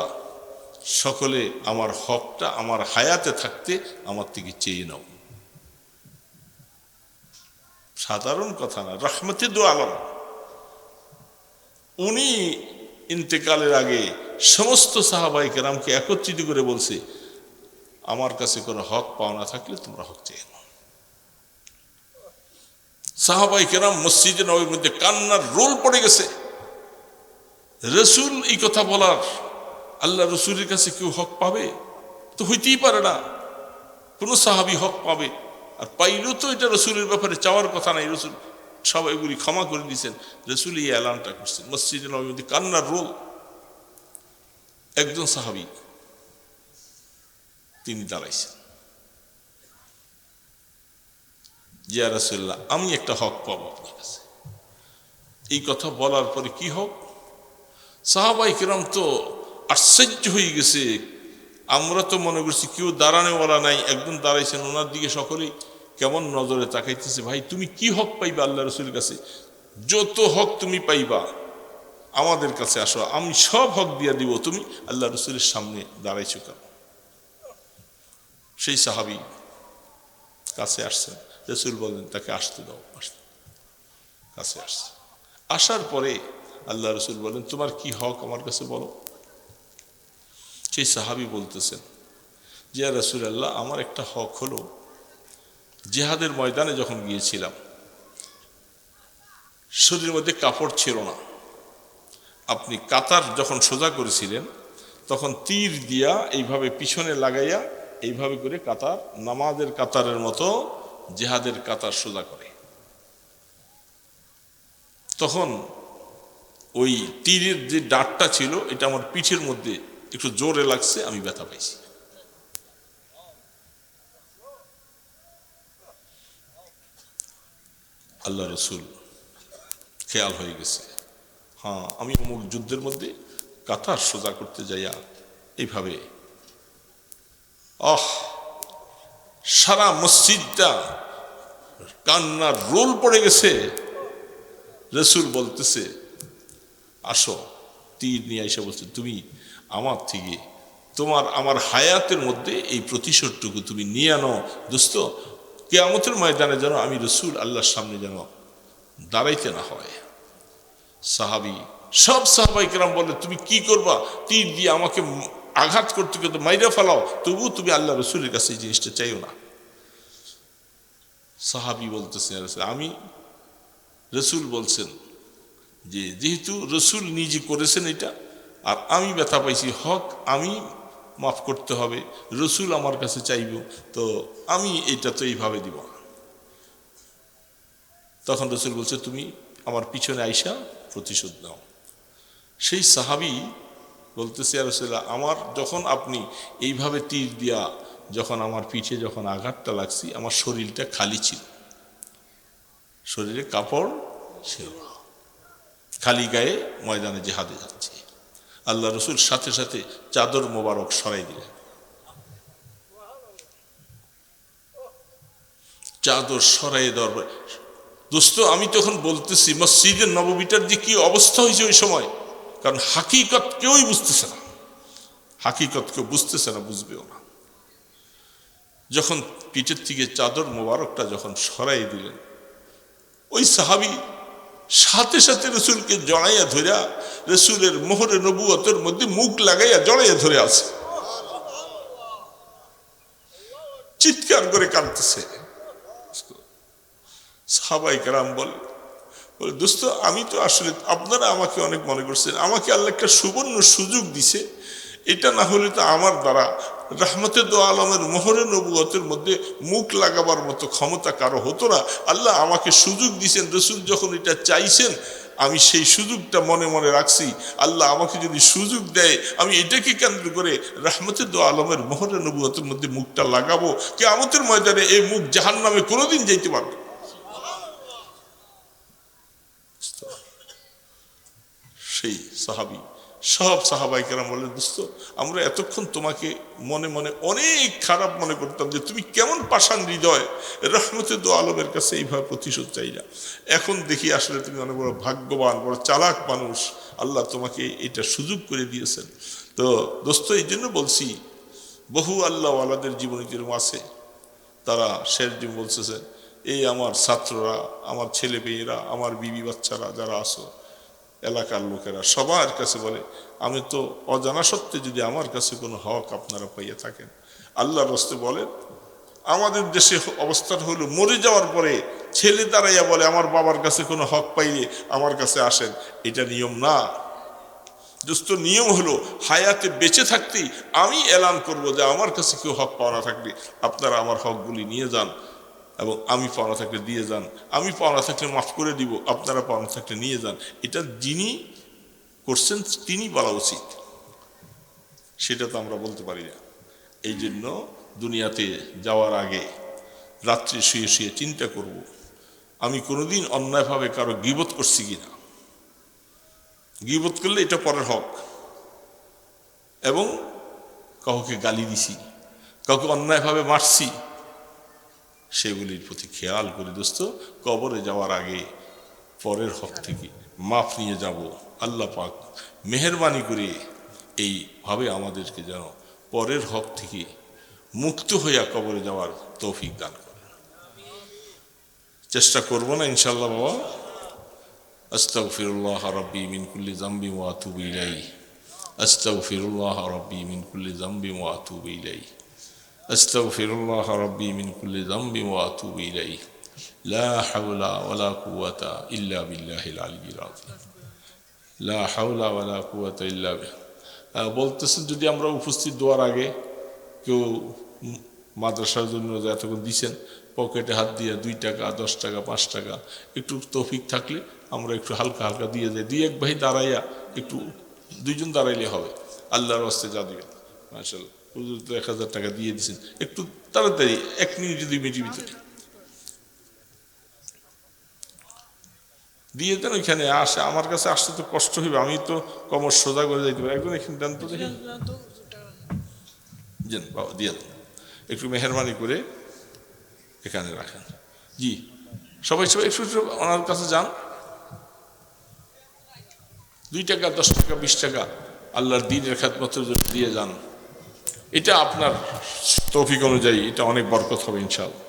সকলে আমার হকটা আমার হায়াতে থাকতে আমার থেকে চেয়ে নাও। সাধারণ কথা না, রহমতে দো আলম। উনি ইন্তেকালের আগে সমস্ত সাহাবাই কেরামকে একত্রিত করে বলছে, আমার কাছে কোনো হক পাওনা থাকলে তোমরা হক চেয়ে নাও। সাহাবাই কেরাম মসজিদে নববীর মধ্যে কান্নার রোল পড়ে গেছে। রসুল এই কথা বলার, আল্লাহ রসুলের কাছে কেউ হক পাবে তো হইতেই পারে না। কোনো সাহাবি হক পাবে আর পাইলেও তো এটা রসুলের ব্যাপারে চাওয়ার কথা নাই। রসুল সব এগুলি ক্ষমা করে দিয়েছেন। রসুল এই এলানটা করছেন মসজিদে নববীর মধ্যে কান্নার রোল। একজন সাহাবি তিনি দাঁড়াইছেন, ইয়া রাসূলুল্লাহ আমি একটা হক পাবো আপনার কাছে। এই কথা বলার পরে কি হক? সাহাবাই কিরাম তো আশ্চর্য হয়ে গেছে। আমরা তো মনে করছি কেউ দাঁড়ানোওয়ালা নাই, একজন দাঁড়াইছেন, ওনার দিকে সকলেই কেমন নজরে তাকাইতেছে। ভাই তুমি কি হক পাইবা আল্লাহ রসুলের কাছে? যত হক তুমি পাইবা আমাদের কাছে আসো, আমি সব হক দিয়া দিব। তুমি আল্লাহ রসুলের সামনে দাঁড়াইছো কেন? সেই সাহাবি কাছে আসছেন, রসুল বলেন তাকে আসতে দাও। কাছে আসছে, আসার পরে আল্লাহ রসুল বলেন তোমার কি হক আমার কাছে বলো। সেই সাহাবি বলতেছেন যে ইয়া রাসূলুল্লাহ আমার একটা হক হলো, জিহাদের ময়দানে যখন গিয়েছিলাম শরীরের মধ্যে কাপড় ছিল না, আপনি কাতার যখন সোজা করেছিলেন তখন তীর দিয়া এইভাবে পিছনে লাগাইয়া এইভাবে করে কাতার, নামাজের কাতারের মতো জিহাদের কাতার সোজা করে, তখন ওই তীরের যে ডাটটা ছিল এটা আমার পিঠের মধ্যে একটু জোরে লাগছে, আমি ব্যথা পাইছি। আল্লাহ রসুল খেয়াল হয়ে গেছে, হ্যাঁ আমি অমুক যুদ্ধের মধ্যে কাতার সোজা করতে যাইয়া এইভাবে, সারা মসজিদটা কান্নার রোল পড়ে গেছে। রসুল বলতেছে আসো, তীর নিয়ে এসে বলছে তুমি আমার থেকে আমার হায়াতের মধ্যে এই প্রতিশোধটুকু তুমি নিয়ে আনো দোস্ত, কিয়ামতের ময়দানে যেন আমি রসুল আল্লাহর সামনে যেন দাঁড়াইতে না হয়। সাহাবি সব সাহাবাই কেরাম বলে তুমি কি করবা, তীর দিয়ে আমাকে আঘাত করতে করতে মাইরা ফেলাও, তবু তুমি আল্লাহ রসুলের কাছে এই জিনিসটা চাইও না। সাহাবি বলতেছে আমি, রসুল বলছেন যে যেহেতু রসুল নিজে করেছেন এটা আর আমি ব্যথা পাইছি, হক আমি মাফ করতে হবে, রসুল আমার কাছে চাইব, তো আমি এটা তো এইভাবে দিব না। তখন রসুল বলছে তুমি আমার পিছনে আইসা প্রতিশোধ নাও। সেই সাহাবি বলতেছে ইয়া রাসূলুল্লাহ আমার যখন আপনি এইভাবে তীর দিয়া যখন আমার পিঠে যখন আঘাতটা লাগছি, আমার শরীরটা খালি ছিল, শরীরে কাপড় ছিল না, খালি গায়ে ময়দানে জিহাদে যাচ্ছে। আল্লাহ রসুল সাথে সাথে চাদর মোবারক সরাই দিলেন, চাদর সরাই দেওয়ার দোস্ত আমি তখন বলতেছি মসজিদের নববীটার যে কি অবস্থা হয়েছে ওই সময়, কারণ হাকিকত কেউই বুঝতেছে না। হাকিকতকে বুঝতেছে না, বুঝবেও না। যখন পিঠের থেকে চাদর মোবারকটা যখন সরাই দিলেন, ওই সাহাবী সাথে সাথে রসুলকে জড়াইয়া ধরিয়া রসুলের মোহরে নবুয়তের মধ্যে মুখ লাগাইয়া জড়াইয়া ধরে আছে, চিৎকার করে কাঁদতেছে। সাহাবাই কেরাম বলে দোস্ত, আমি তো আসলে আপনারা আমাকে অনেক মনে করছেন, আমাকে আল্লাহ একটা সুবর্ণ সুযোগ দিছে, এটা না হলে তো আমার দ্বারা রহমতে দো আলমের মোহরে নবুয়তের মধ্যে মুখ লাগাবার মতো ক্ষমতা কারো হতো না। আল্লাহ আমাকে সুযোগ দিয়েছেন, রসুল যখন এটা চাইছেন আমি সেই সুযোগটা মনে মনে রাখছি। আল্লাহ আমাকে যদি সুযোগ দেয়, আমি এটাকে কেন্দ্র করে রহমতে দো আলমের মোহরে নবুয়তের মধ্যে মুখটা লাগাবো, কিয়ামতের ময়দানে এই মুখ জাহান্নামে কোনোদিন যাইতে পারবে। সেই সাহাবী সব সাহাবাই কেরাম বললেন, দোস্ত আমরা এতক্ষণ তোমাকে মনে মনে অনেক খারাপ মনে করতাম যে তুমি কেমন পাষাণ হৃদয়, রহমতে দো আলমের কাছে এইভাবে প্রতিশোধ চাই না। এখন দেখি আসলে তুমি অনেক বড় ভাগ্যবান, বড় চালাক মানুষ, আল্লাহ তোমাকে এটা সুযোগ করে দিয়েছেন। তো দোস্ত এই জন্য বলছি, বহু আল্লাহওয়ালাদের জীবনী যেরকম আছে, তারা শেষ দিন বলতেছেন, এই আমার ছাত্ররা, আমার ছেলে মেয়েরা, আমার বিবি বাচ্চারা যারা আছো, এলাকার লোকেরা সবার কাছে বলে, আমি তো অজানা সত্ত্বে যদি আমার কাছে কোনো হক আপনারা পাইয়া থাকেন, আল্লাহর রাস্তে বলেন। আমাদের দেশে অবস্থান হলো মরে যাওয়ার পরে ছেলে দাঁড়াইয়া বলে, আমার বাবার কাছে কোনো হক পাইলে আমার কাছে আসেন। এটা নিয়ম না দোস্ত, নিয়ম হলো হায়াতে বেঁচে থাকতেই আমি এলান করব যে আমার কাছে কেউ হক পাওনা থাকলে আপনারা আমার হকগুলি নিয়ে যান, এবং আমি পাওনা থাকলে দিয়ে যান, আমি পাওনা থাকলে মাফ করে দিব, আপনারা পাওনা থাকলে নিয়ে যান। এটা যিনি করছেন তিনি বলা উচিত, সেটা তো আমরা বলতে পারি না। এই জন্য দুনিয়াতে যাওয়ার আগে রাত্রে শুয়ে শুয়ে চিন্তা করব, আমি কোনোদিন অন্যায়ভাবে কারো গীবত করছি কিনা। গীবত করলে এটা পরের হক, এবং কাউকে গালি দিছি, কাউকে অন্যায়ভাবে মারছি, সেগুলির প্রতি খেয়াল করে দোস্ত কবরে যাওয়ার আগে পরের হক থেকে মাফ নিয়ে যাব। আল্লাহ পাক মেহেরবানি করে এইভাবে আমাদেরকে যেন পরের হক থেকে মুক্ত হইয়া কবরে যাওয়ার তৌফিক দান করে। চেষ্টা করব না ইনশাআল্লাহ বাবা। আস্তাগফিরুল্লাহ রাব্বি মিন কুল্লি যামবি ওয়া আতুবু ইলাইহি, আস্তাগফিরুল্লাহ রাব্বি মিন কুল্লি যামবি ওয়া আতুবু ইলাইহি, আস্তাগফিরুল্লাহ রাব্বি মিন কুল্লি যামবি ওয়া আতুবু ইলাইহি, লা হাওলা ওয়ালা কুওয়াতা ইল্লা বিল্লাহিল আলিয়্যিল আযীম, লা হাওলা ওয়ালা কুওয়াতা ইল্লা বিল্লাহ। বলতেছেন যদি আমরা উপস্থিত দোয়ার আগে কেউ মাদ্রাসার জন্য এতক্ষণ দিচ্ছেন, পকেটে হাত দিয়ে 2 টাকা 10 টাকা 5 টাকা একটু তৌফিক থাকলে আমরা একটু হালকা হালকা দিয়ে যাই। 2-1 ভাই দাঁড়াইয়া একটু, 2জন দাঁড়াইলে হবে, আল্লাহর রাস্তে যা দিবেন। মাশাআল্লাহ, হুজুর তো 1000 টাকা দিয়ে দিয়েছেন, একটু তাড়াতাড়ি 1 মিনিট 2 মিনিটের ভিতরে দিয়ে দেন। ওইখানে আসে, আমার কাছে আসতে তো কষ্ট হইবে, আমি তো কমর সোজা করে যাইতে পারি। একজন এখানে দেন তো, দেখেন দেন বাবা, দিয়ে দেন, একটু মেহরবানি করে এখানে রাখেন। জি সবাই সবাই একটু ওনার কাছে যান, 2 টাকা 10 টাকা 20 টাকা আল্লাহর দ্বীনের খেদমতের জন্য দিয়ে যান। এটা আপনার তৌফিক অনুযায়ী এটা অনেক বরকত হবে ইনশাআল্লাহ।